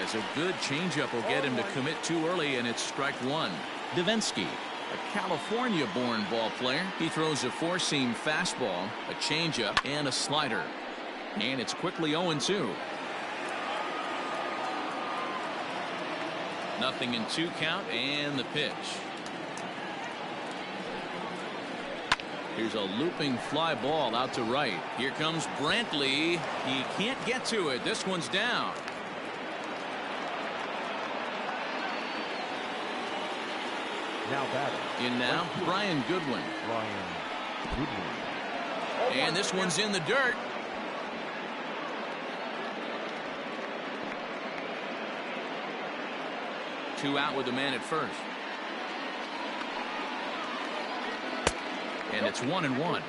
As a good changeup will get him to commit too early, and it's strike 1. Davinsky, a California-born ball player. He throws a 4-seam fastball, a changeup, and a slider. And it's quickly 0-2. 0-2 count, and the pitch. Here's a looping fly ball out to right. Here comes Brantley. He can't get to it. This one's down. Now batting. In now, Brian Goodwin. And this one's in the dirt. Two out with a man at first. And it's 1-1.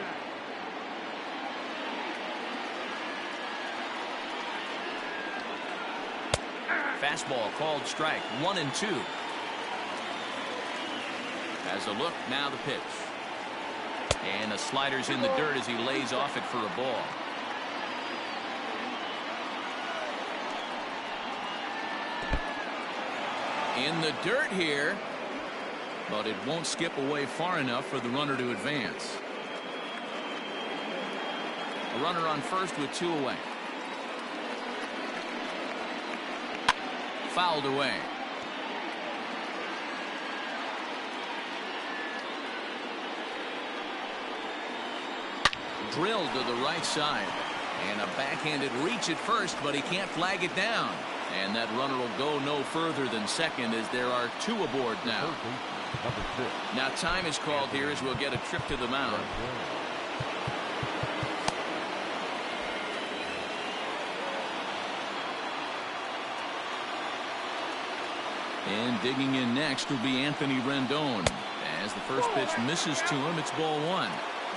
Fastball called strike. 1-2. Has a look. Now the pitch. And the slider's in the dirt as he lays off it for a ball. In the dirt here, but it won't skip away far enough for the runner to advance. A runner on first with 2 away. Fouled away. Drilled to the right side. And a backhanded reach at first, but he can't flag it down. And that runner will go no further than second as there are 2 aboard now. Now time is called here as we'll get a trip to the mound. And digging in next will be Anthony Rendon. As the first pitch misses to him, it's ball 1.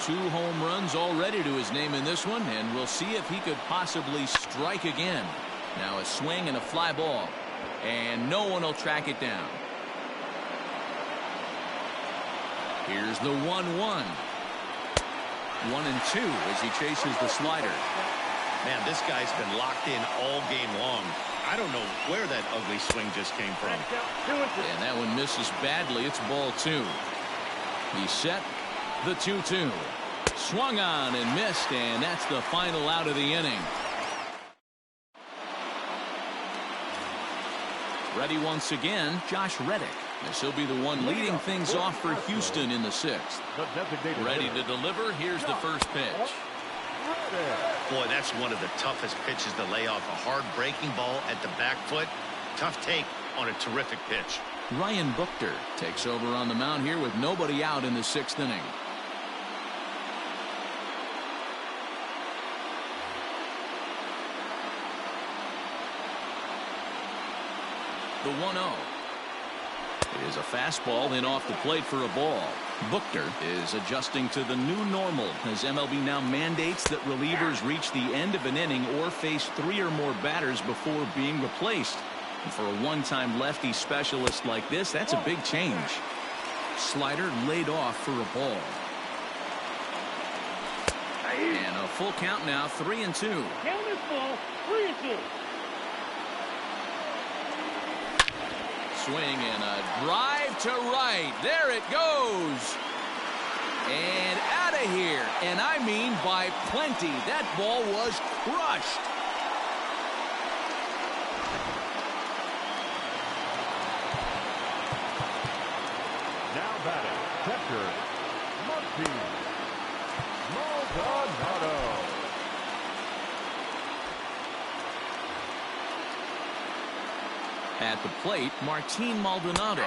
2 home runs already to his name in this one, and we'll see if he could possibly strike again. Now a swing and a fly ball, and no one will track it down. Here's the 1-1. 1-2 as he chases the slider. Man, this guy's been locked in all game long. I don't know where that ugly swing just came from. And that one misses badly. It's ball 2. He's set. The 2-2. Swung on and missed, and that's the final out of the inning. Ready once again, Josh Reddick. This will be the one leading things off for Houston in the 6th. Ready to deliver. Here's the first pitch. Boy, that's one of the toughest pitches to lay off. A hard breaking ball at the back foot. Tough take on a terrific pitch. Ryan Buchter takes over on the mound here with nobody out in the 6th inning. The 1-0 is a fastball, then off the plate for a ball. Buchter is adjusting to the new normal as MLB now mandates that relievers reach the end of an inning or face 3 or more batters before being replaced. And for a one-time lefty specialist like this, that's a big change. Slider laid off for a ball. And a full count now, 3-2. Count is full, 3-2. Swing and a drive to right. There it goes. And out of here. And I mean by plenty. That ball was crushed. batting, catcher, Martin Maldonado. At the plate, Martin Maldonado,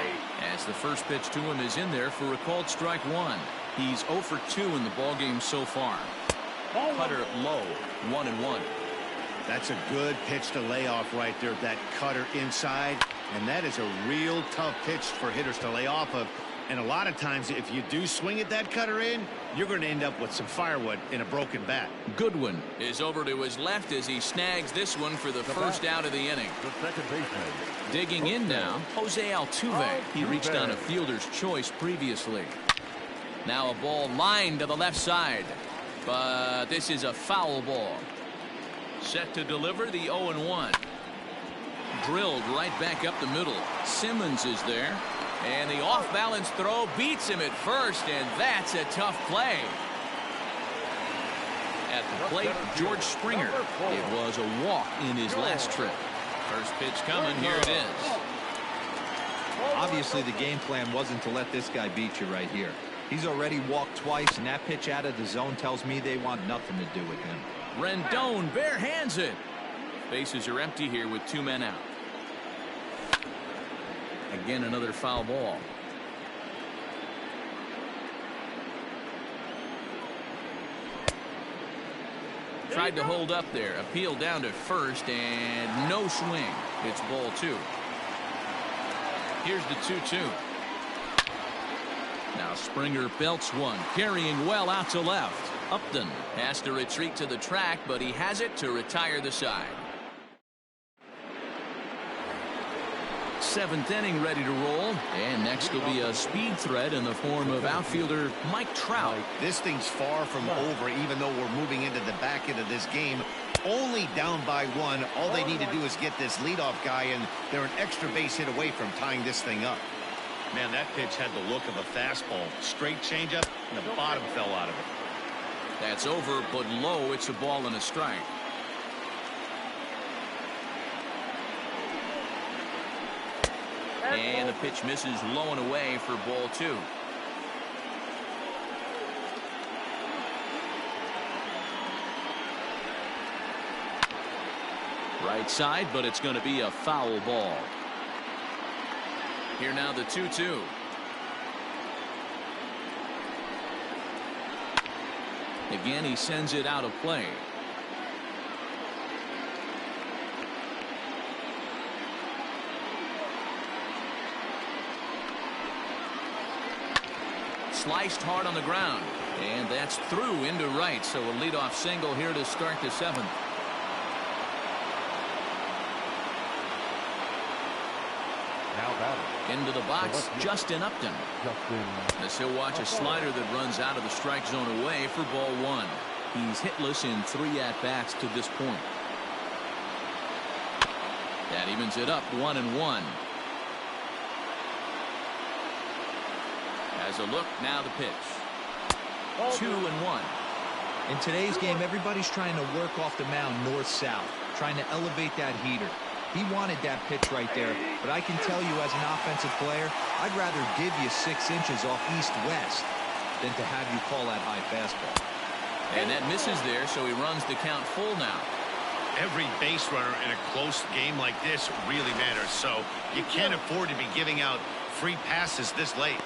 as the first pitch to him is in there for a called strike one. He's 0 for 2 in the ballgame so far. Cutter low, 1-1. That's a good pitch to lay off right there, that cutter inside. And that is a real tough pitch for hitters to lay off of. And a lot of times, if you do swing at that cutter in, you're going to end up with some firewood in a broken bat. Goodwin is over to his left as he snags this one for the first out of the inning. The second baseman. Digging in now, Jose Altuve. He reached on a fielder's choice previously. Now a ball lined to the left side. But this is a foul ball. Set to deliver the 0-1. Drilled right back up the middle. Simmons is there. And the off-balance throw beats him at first, and that's a tough play. At the plate, George Springer. It was a walk in his last trip. First pitch coming. Here it is. Obviously, the game plan wasn't to let this guy beat you right here. He's already walked twice, and that pitch out of the zone tells me they want nothing to do with him. Rendon bare hands it. Bases are empty here with 2 men out. Again, another foul ball. Tried to hold up there. Appeal down to first, and no swing. It's ball 2. Here's the 2-2. Now Springer belts one, carrying well out to left. Upton has to retreat to the track, but he has it to retire the side. 7th inning ready to roll, and next will be a speed threat in the form of outfielder Mike Trout. This thing's far from over, even though we're moving into the back end of this game. Only down by 1. All they need to do is get this leadoff guy, and they're an extra base hit away from tying this thing up. Man, that pitch had the look of a fastball. Straight changeup, and the bottom fell out of it. That's over, but low. It's a ball and a strike. And the pitch misses low and away for ball 2. Right side, but it's going to be a foul ball. Here now the 2-2. Again, he sends it out of play. Sliced hard on the ground, and that's through into right. So a leadoff single here to start the 7th. Now batting. Into the box, Justin Upton. As he'll watch a slider that runs out of the strike zone away for ball 1. He's hitless in 3 at-bats to this point. That evens it up 1-1. As a look, now the pitch. 2-1. In today's game, everybody's trying to work off the mound north-south, trying to elevate that heater. He wanted that pitch right there, but I can tell you as an offensive player, I'd rather give you 6 inches off east-west than to have you call that high fastball. And that misses there, so he runs the count full now. Every base runner in a close game like this really matters, so you can't afford to be giving out free passes this late.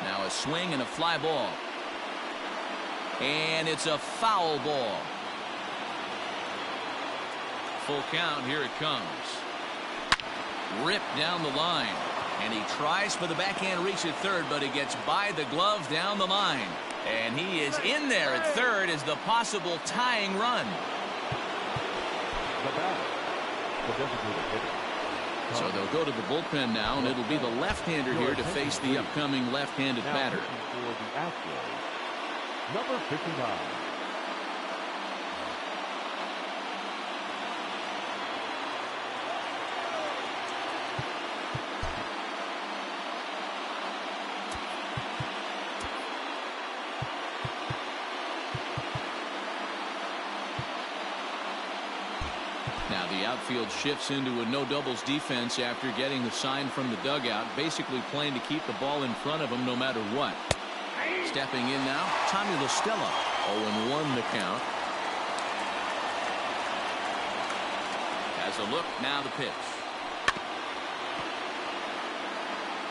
Now a swing and a fly ball. And it's a foul ball. Full count, here it comes. Ripped down the line. And he tries for the backhand reach at third, but he gets by the glove down the line. And he is in there at third as the possible tying run. The batter, the designated hitter. So they'll go to the bullpen now, and it'll be the left-hander here to face the upcoming left-handed batter. For the Astros, number 59. Now the outfield shifts into a no doubles defense after getting the sign from the dugout, basically playing to keep the ball in front of him no matter what. Stepping in now, Tommy La Stella. 0-1 the count. Has a look, now the pitch.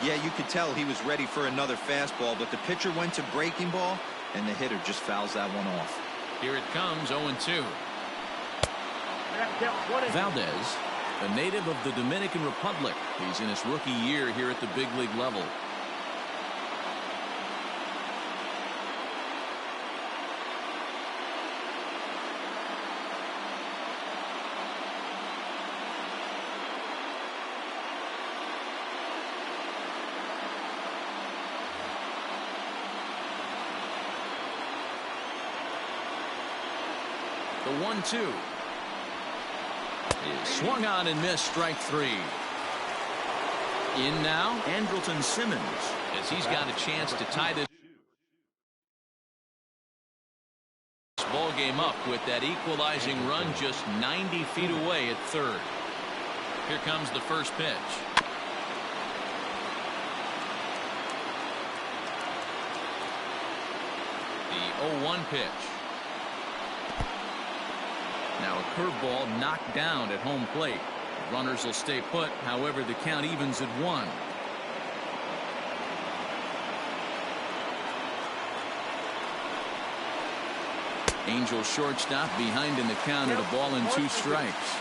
Yeah, you could tell he was ready for another fastball, but the pitcher went to breaking ball, and the hitter just fouls that one off. Here it comes, 0-2. Valdez, a native of the Dominican Republic. He's in his rookie year here at the big league level. The 1-2 is swung on and missed, strike 3. In now, Andrelton Simmons, as he's got a chance to tie this ball game up with that equalizing run just 90 feet away at third. Here comes the first pitch. The 0-1 pitch. Now a curveball knocked down at home plate. Runners will stay put. However, the count evens at 1. Angel shortstop behind in the count at a ball and 2 strikes.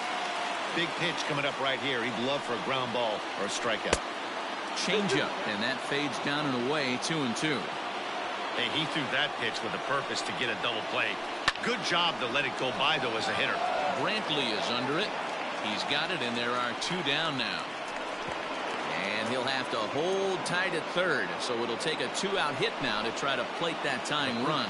Big pitch coming up right here. He'd love for a ground ball or a strikeout. Changeup, and that fades down and away, 2-2. Hey, he threw that pitch with a purpose to get a double play. Good job to let it go by, though, as a hitter. Brantley is under it. He's got it, and there are 2 down now. And he'll have to hold tight at third, so it'll take a 2-out hit now to try to plate that tying run.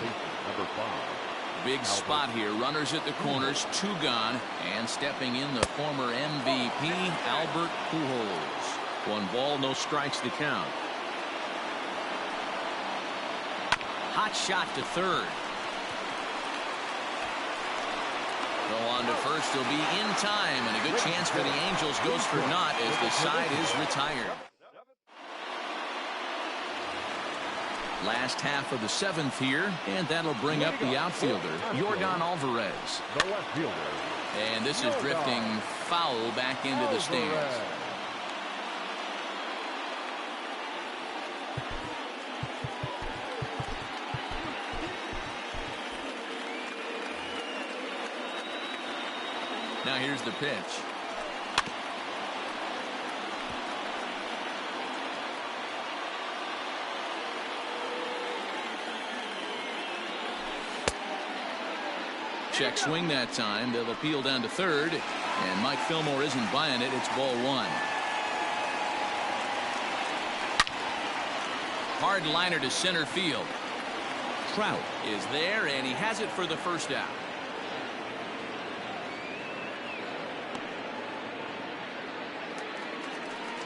Number 5. Big spot here. Runners at the corners, 2 gone, and stepping in the former MVP, Albert Pujols. 1 ball, no strikes to count. Hot shot to third. Go on to first. He'll be in time, and a good chance for the Angels goes for naught as the side is retired. Last half of the 7th here, and that'll bring up the outfielder, Yordan Alvarez. The left fielder. And this is drifting foul back into the stands. Now here's the pitch. Check swing that time. They'll appeal down to third, and Mike Fillmore isn't buying it. It's ball 1. Hard liner to center field. Trout is there, and he has it for the first out.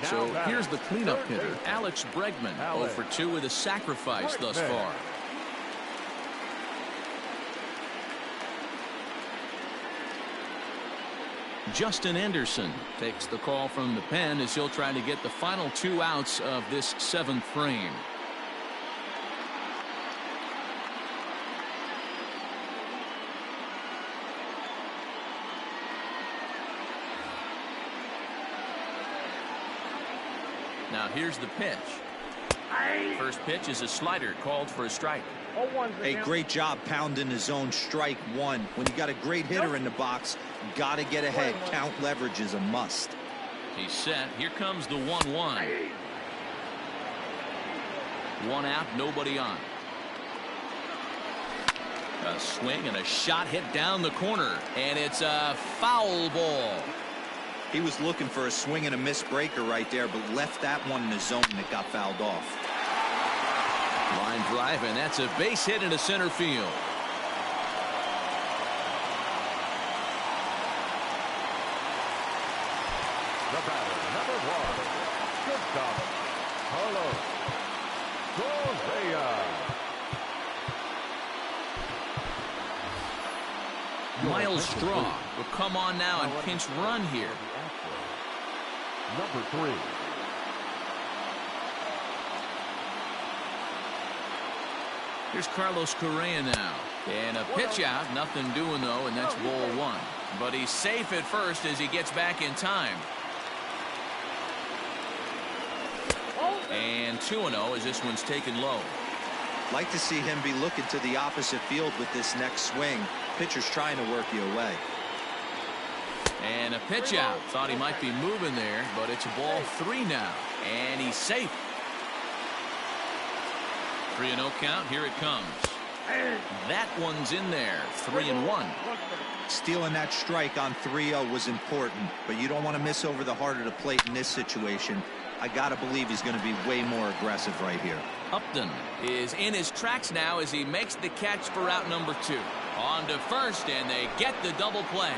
So here's the cleanup hitter, Alex Bregman, 0 for 2 with a sacrifice thus far. Justin Anderson takes the call from the pen as he'll try to get the final 2 outs of this 7th frame. Now here's the pitch. First pitch is a slider called for a strike. A great job pounding his own strike 1. When you got a great hitter in the box, got to get ahead. Count leverage is a must. He's set. Here comes the 1-1. 1 out, nobody on. A swing and a shot hit down the corner, and it's a foul ball. He was looking for a swing and a miss breaker right there, but left that one in the zone and it got fouled off. Line drive, and that's a base hit into center field. The batter, number 1. Shortstop, Carlos Correa. Miles Straw will come on now and pinch run here. Number 3. Here's Carlos Correa now. And a pitch out. Nothing doing, though, and that's ball 1. But he's safe at first as he gets back in time. And 2-0 as this one's taken low. Like to see him be looking to the opposite field with this next swing. Pitcher's trying to work you away. And a pitch out. Thought he might be moving there, but it's ball 3 now. And he's safe. 3-0 count. Here it comes. That one's in there. 3-1. Stealing that strike on 3-0 was important, but you don't want to miss over the heart of the plate in this situation. I got to believe he's going to be way more aggressive right here. Upton is in his tracks now as he makes the catch for out number 2. On to first, and they get the double play.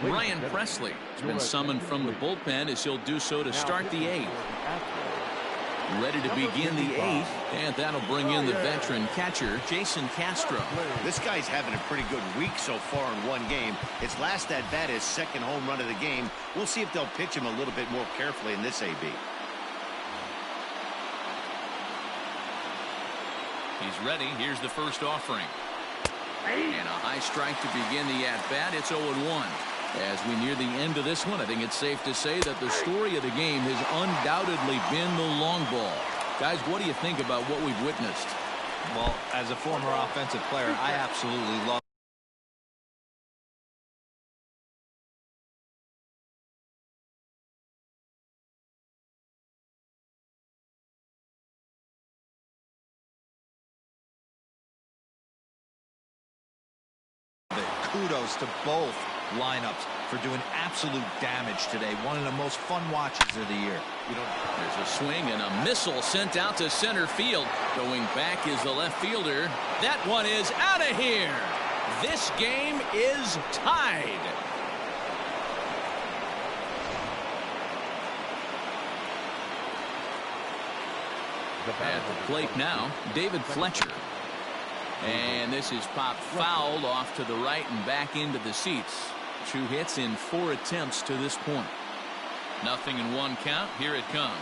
Ryan Presley has been summoned from the bullpen as he'll do so to start the 8th. Ready to begin the 8th, and that'll bring in the veteran catcher, Jason Castro. This guy's having a pretty good week so far in one game. His last at-bat, his second home run of the game. We'll see if they'll pitch him a little bit more carefully in this AB. He's ready. Here's the first offering. And a high strike to begin the at-bat. It's 0-1. As we near the end of this one, I think it's safe to say that the story of the game has undoubtedly been the long ball. Guys, what do you think about what we've witnessed? Well, as a former offensive player, I absolutely love it. Kudos to both lineups for doing absolute damage today. One of the most fun watches of the year. There's a swing and a missile sent out to center field. Going back is the left fielder. That one is out of here. This game is tied. At the plate now, David Fletcher. And this is popped foul off to the right and back into the seats. 2 hits in 4 attempts to this point. 0-1 count. Here it comes.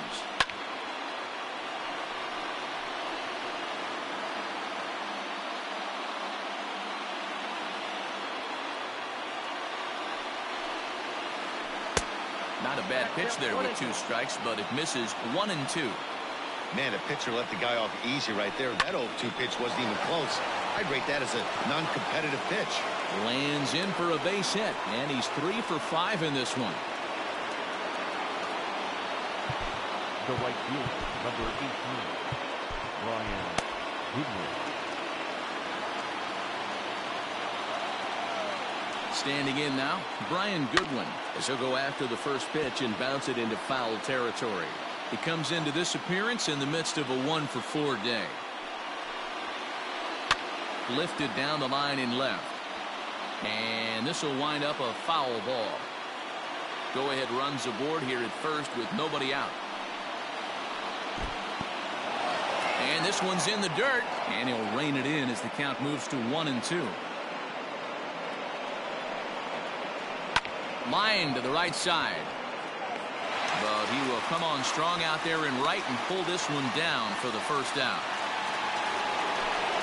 Not a bad pitch there with 2 strikes, but it misses 1-2. Man, the pitcher let the guy off easy right there. That 0-2 pitch wasn't even close. I'd rate that as a non-competitive pitch. Lands in for a base hit, and he's 3 for 5 in this one. The right fielder, number 18, Brian Goodwin. Standing in now, Brian Goodwin, as he'll go after the first pitch and bounce it into foul territory. He comes into this appearance in the midst of a 1-for-4 day. Lifted down the line in left. And this will wind up a foul ball. Go-ahead runs aboard here at first with nobody out. And this one's in the dirt. And he'll rein it in as the count moves to 1-2. Line to the right side. But he will come on strong out there in right and pull this one down for the first out.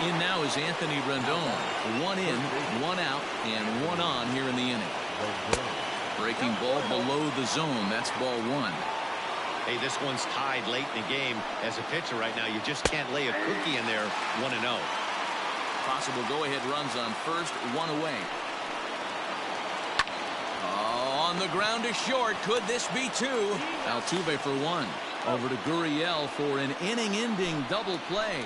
In now is Anthony Rendon. 1 in, 1 out, and 1 on here in the inning. Breaking ball below the zone. That's ball 1. Hey, this one's tied late in the game. As a pitcher right now, you just can't lay a cookie in there. 1-0. Possible go-ahead runs on first, 1 away. On the ground to short. Could this be 2? Altuve for 1. Over to Gurriel for an inning-ending double play.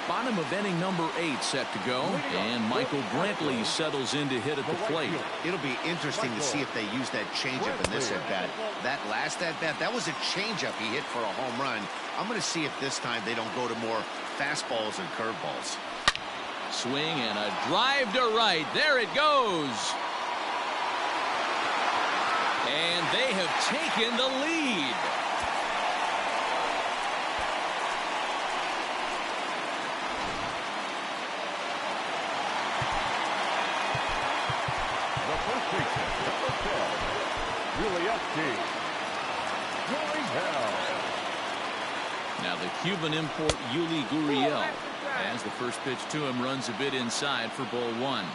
Bottom of inning number 8 set to go, and Michael Brantley settles in to hit at the plate. It'll be interesting to see if they use that changeup in this at-bat. That last at-bat, that was a changeup he hit for a home run. I'm going to see if this time they don't go to more fastballs and curveballs. Swing and a drive to right. There it goes. And they have taken the lead. The first baseman, number 12, going hell. Now the Cuban import Yuli Gurriel, as the first pitch to him runs a bit inside for ball one.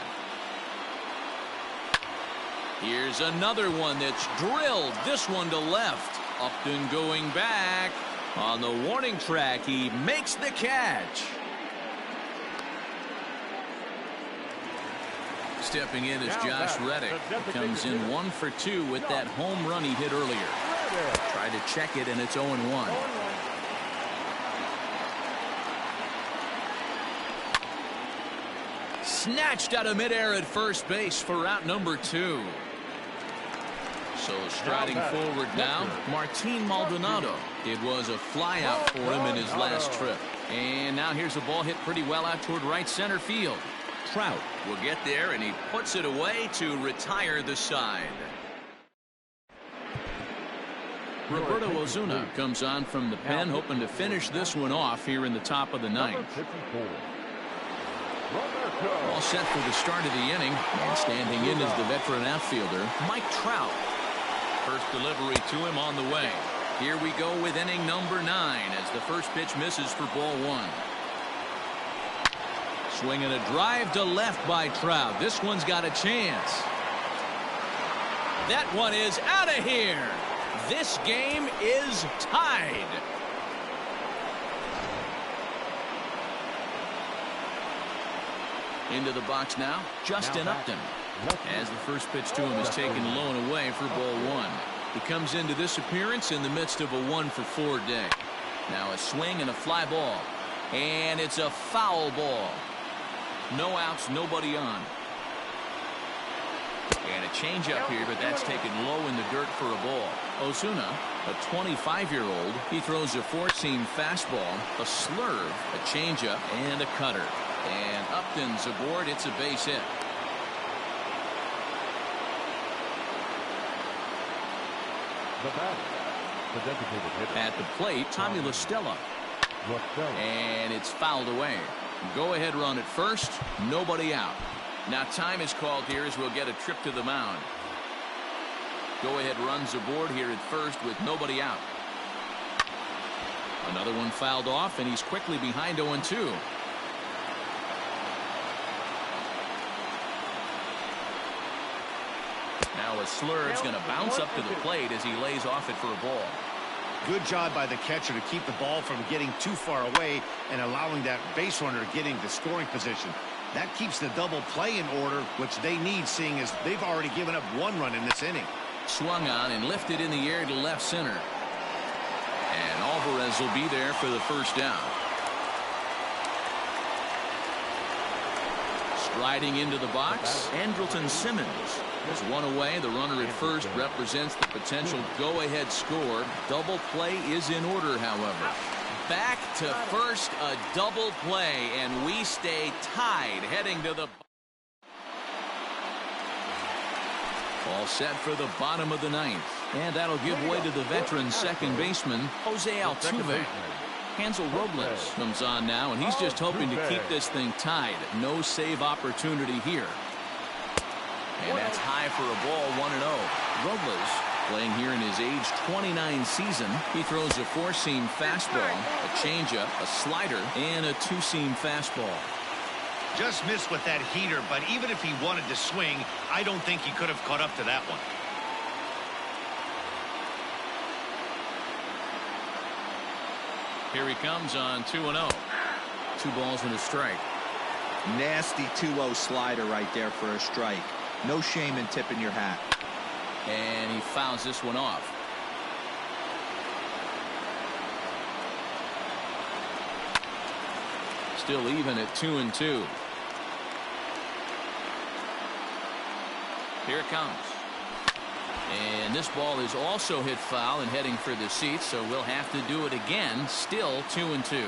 Here's another one that's drilled. This one to left. Upton going back. On the warning track, he makes the catch. Stepping in is Josh Reddick. He comes in 1 for 2 with that home run he hit earlier. Tried to check it, and it's 0-1. Snatched out of midair at first base for out number 2. So striding forward now, Martin Maldonado. It was a fly out for him in his last trip. And now here's a ball hit pretty well out toward right center field. Trout will get there, and he puts it away to retire the side. Roberto Ozuna comes on from the pen, hoping to finish this one off here in the top of the ninth. All set for the start of the inning, and standing in is the veteran outfielder, Mike Trout. First delivery to him on the way. Here we go with inning number 9 as the first pitch misses for ball 1. Swinging a drive to left by Trout. This one's got a chance. That one is out of here. This game is tied. Into the box now, Justin Upton. As the first pitch to him is taken low and away for ball 1. He comes into this appearance in the midst of a 1 for 4 day. Now a swing and a fly ball. And it's a foul ball. No outs, nobody on. And a changeup here, but that's taken low in the dirt for a ball. Ozuna, a 25-year-old, he throws a four-seam fastball, a slurve, a changeup, and a cutter. And Upton's aboard. It's a base hit. The batter, the designated hitter. At the plate, Tommy La Stella. And it's fouled away. Go-ahead run at first. Nobody out. Now time is called here as we'll get a trip to the mound. Go-ahead runs aboard here at first with nobody out. Another one fouled off, and he's quickly behind 0-2. Now a slurve's going to bounce up to the plate as he lays off it for a ball. Good job by the catcher to keep the ball from getting too far away and allowing that base runner to get into scoring position. That keeps the double play in order, which they need, seeing as they've already given up 1 run in this inning. Swung on and lifted in the air to left center. And Alvarez will be there for the first down. Striding into the box, Andrelton Simmons. As one away, the runner at first represents the potential go-ahead score. Double play is in order, however. Back to first, a double play, and we stay tied heading to the... All set for the bottom of the ninth. And that'll give way to the veteran second baseman, Jose Altuve. Hansel Robles comes on now, and he's just hoping to keep this thing tied. No save opportunity here. And that's high for a ball, 1-0. Robles, playing here in his age 29 season, he throws a four-seam fastball, a changeup, a slider, and a two-seam fastball. Just missed with that heater, but even if he wanted to swing, I don't think he could have caught up to that one. Here he comes on 2-0. 2 balls and a strike. Nasty 2-0 slider right there for a strike. No shame in tipping your hat. And he fouls this one off. Still even at 2-2. Here it comes. And this ball is also hit foul and heading for the seats, so we'll have to do it again. Still 2-2.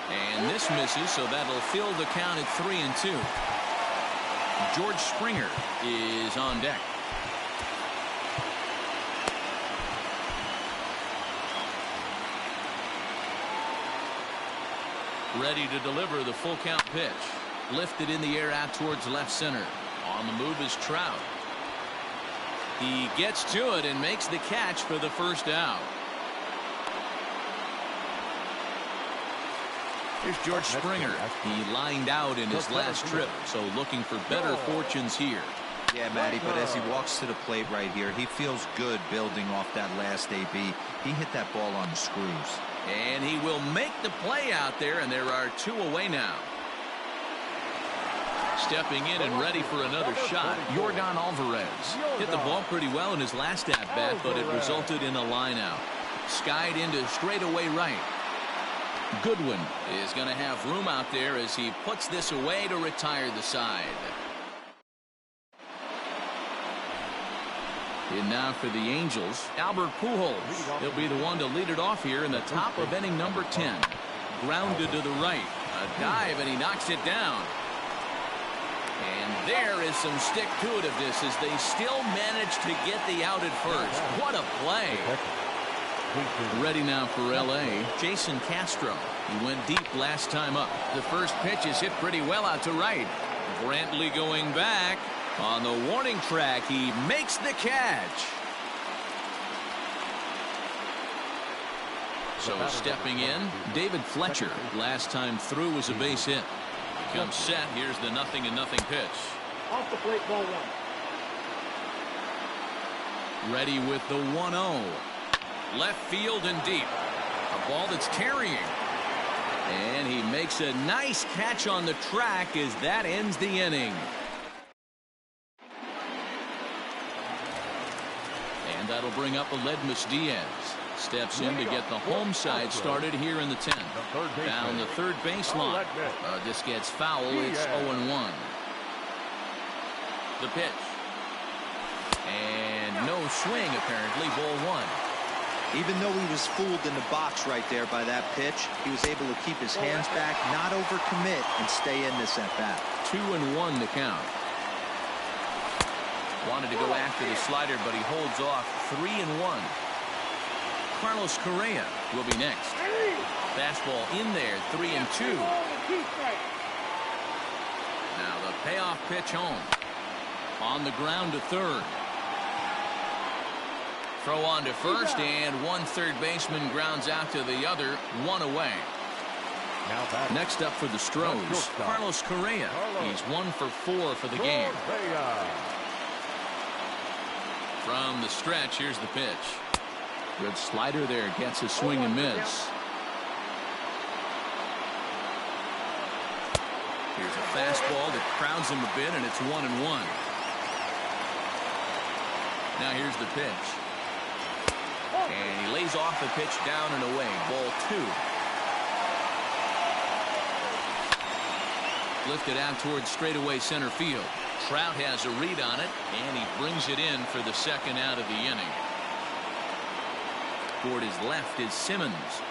And this misses, so that'll fill the count at 3-2. George Springer is on deck. Ready to deliver the full count pitch. Lifted in the air out towards left center. On the move is Trout. He gets to it and makes the catch for the first out. Here's George Springer. He lined out in his last trip, so looking for better fortunes here. Yeah, Matty, but as he walks to the plate right here, he feels good building off that last AB. He hit that ball on the screws. And he will make the play out there, and there are 2 away now. Stepping in and ready for another shot, Yordan Alvarez. Hit the ball pretty well in his last at-bat, but it resulted in a line-out. Skied into straightaway right. Goodwin is going to have room out there as he puts this away to retire the side. And now for the Angels, Albert Pujols. He'll be the one to lead it off here in the top of inning number 10. Grounded to the right. A dive, and he knocks it down. And there is some stick-to-itiveness as they still manage to get the out at first. What a play. Ready now for L.A., Jason Castro. He went deep last time up. The first pitch is hit pretty well out to right. Brantley going back. On the warning track, he makes the catch. So stepping in, David Fletcher. Last time through was a base hit. Comes set. Here's the 0-0 pitch. Off the plate, ball 1. Ready with the 1-0. Left field and deep. A ball that's carrying. And he makes a nice catch on the track as that ends the inning. And that'll bring up Aledmus Diaz. Steps in to get the home side started here in the 10th. Down the third baseline. This gets foul. It's 0-1. The pitch. And no swing, apparently. Ball 1. Even though he was fooled in the box right there by that pitch, he was able to keep his hands back, not overcommit, and stay in this at-bat. 2-1 to count. Wanted to go after the slider, but he holds off. 3-1. Carlos Correa will be next. Fastball in there. 3-2. Now the payoff pitch home. On the ground to third. Throw on to first, and one third baseman grounds out to the other. 1 away. Next up for the Stros, Carlos Correa. He's 1 for 4 for the game. From the stretch, here's the pitch. Good slider there, gets a swing and miss. Here's a fastball that crowds him a bit, and it's 1-1. Now here's the pitch. And he lays off the pitch down and away. Ball 2. Lifted out towards straightaway center field. Trout has a read on it, and he brings it in for the second out of the inning. Toward his left is Simmons.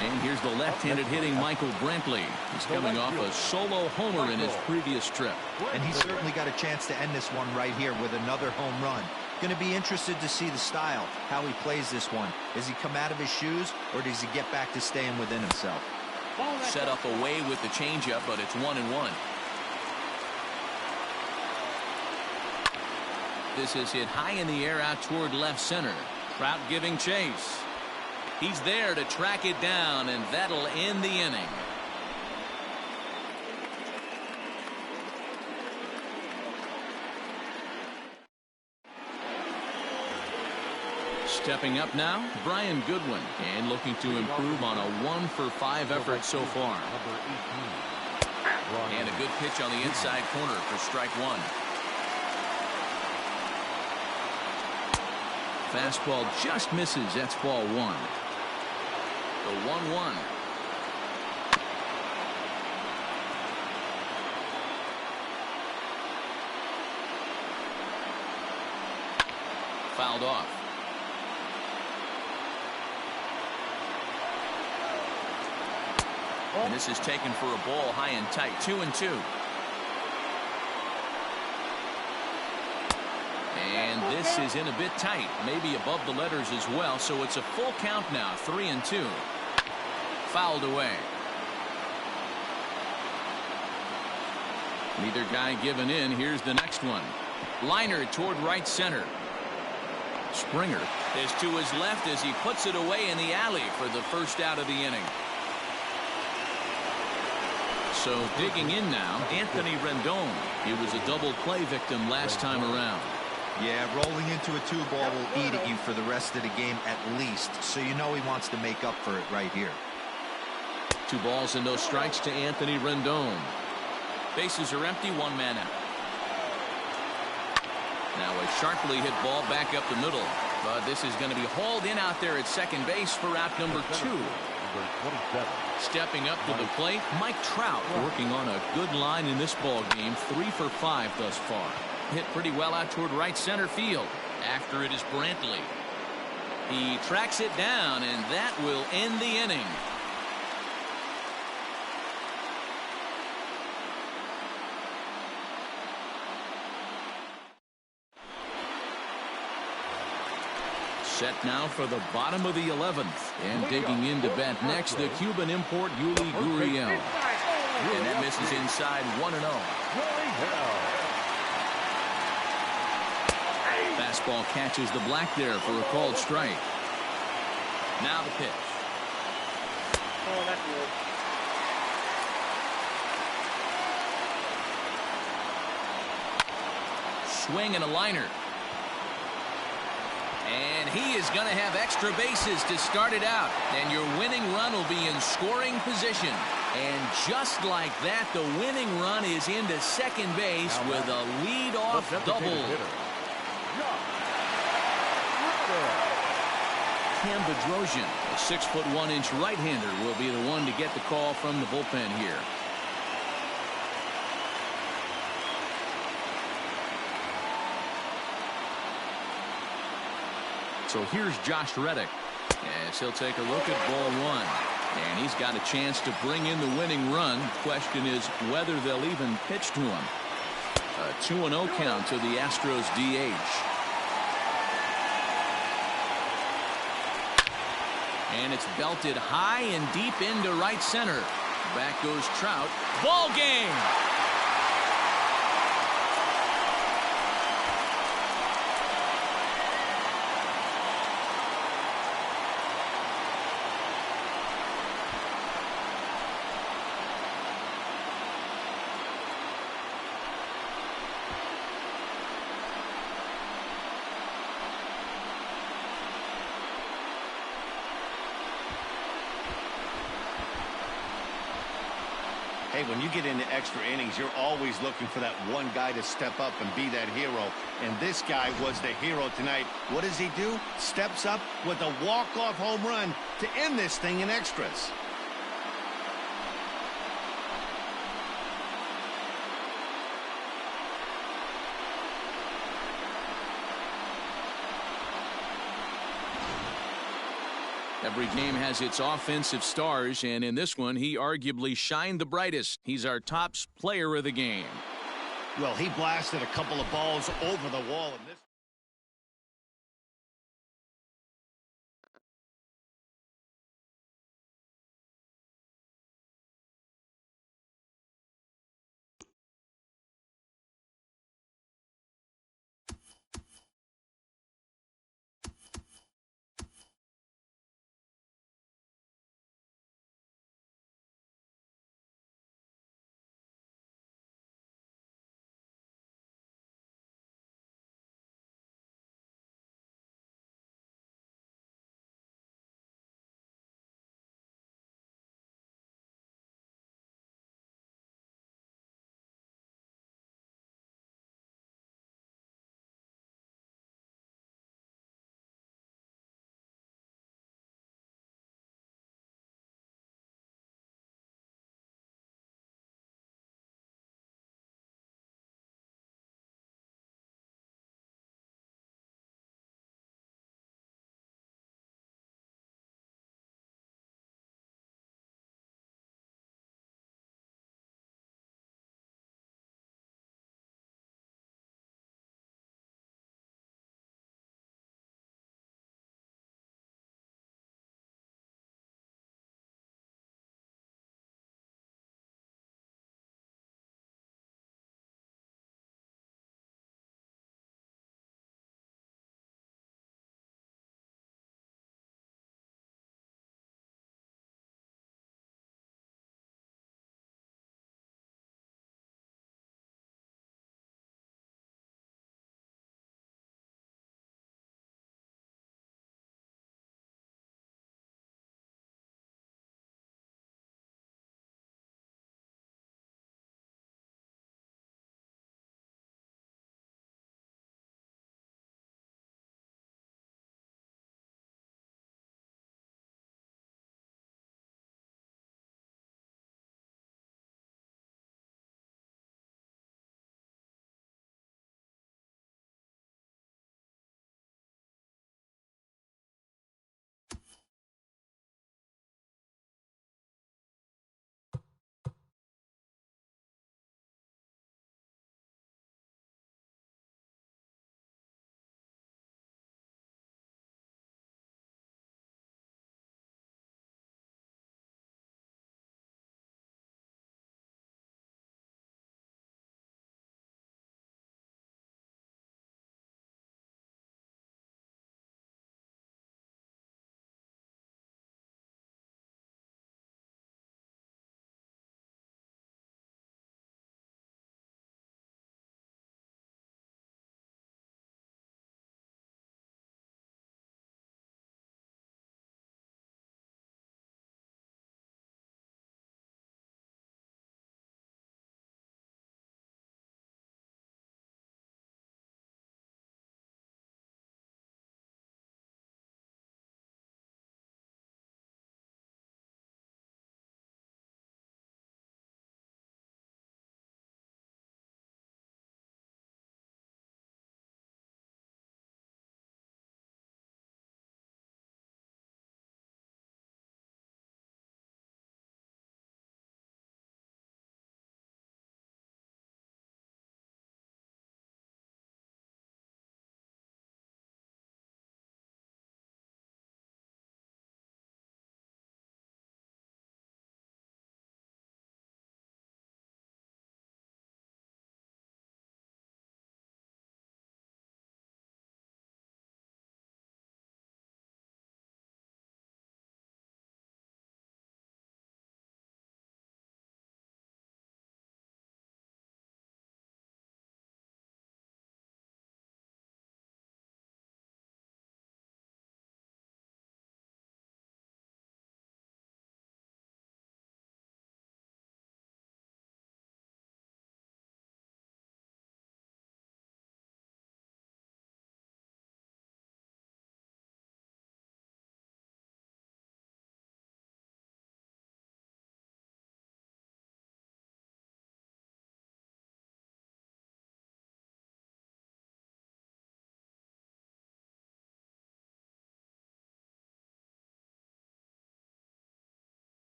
And here's the left-handed hitting Michael Brantley. He's coming off a solo homer in his previous trip. And he certainly got a chance to end this one right here with another home run. Going to be interested to see the style, how he plays this one. Does he come out of his shoes, or does he get back to staying within himself? Set up away with the changeup, but it's 1-1. This is hit high in the air out toward left center. Trout giving chase. He's there to track it down, and that'll end the inning. Stepping up now, Brian Goodwin, and looking to improve on a 1 for 5 effort so far. And a good pitch on the inside corner for strike 1. Fastball just misses. That's ball 1. The 1-1. Fouled off. And this is taken for a ball high and tight. 2-2. This is in a bit tight, maybe above the letters as well, so it's a full count now, 3-2. Fouled away. Neither guy giving in. Here's the next one. Liner toward right center. Springer is to his left as he puts it away in the alley for the first out of the inning. So digging in now, Anthony Rendon. He was a double play victim last time around. Yeah, rolling into a 2-ball will eat at you for the rest of the game at least, so you know he wants to make up for it right here. 2 balls and no strikes to Anthony Rendon. Bases are empty, 1 man out. Now a sharply hit ball back up the middle, but this is going to be hauled in out there at second base for out number 2. Stepping up to the plate, Mike Trout, working on a good line in this ball game, 3 for 5 thus far. Hit pretty well out toward right center field. After it is Brantley. He tracks it down, and that will end the inning. Set now for the bottom of the 11th. And digging in to bat next, the Cuban import Yuli Gurriel. And that misses inside 1-0. Fastball catches the black there for a called strike. Now the pitch. Oh, that's good. Swing and a liner. And he is going to have extra bases to start it out. And your winning run will be in scoring position. And just like that, the winning run is into second base with a lead-off double. Cam Bedrosian, a 6'1" right-hander, will be the one to get the call from the bullpen here. So here's Josh Reddick as he'll take a look at ball 1. And he's got a chance to bring in the winning run. Question is whether they'll even pitch to him. A 2-0 count to the Astros DH. And it's belted high and deep into right center. Back goes Trout. Ball game! Hey, when you get into extra innings, you're always looking for that one guy to step up and be that hero. And this guy was the hero tonight. What does he do? Steps up with a walk-off home run to end this thing in extras. Every game has its offensive stars, and in this one, he arguably shined the brightest. He's our top player of the game. Well, he blasted a couple of balls over the wall in this.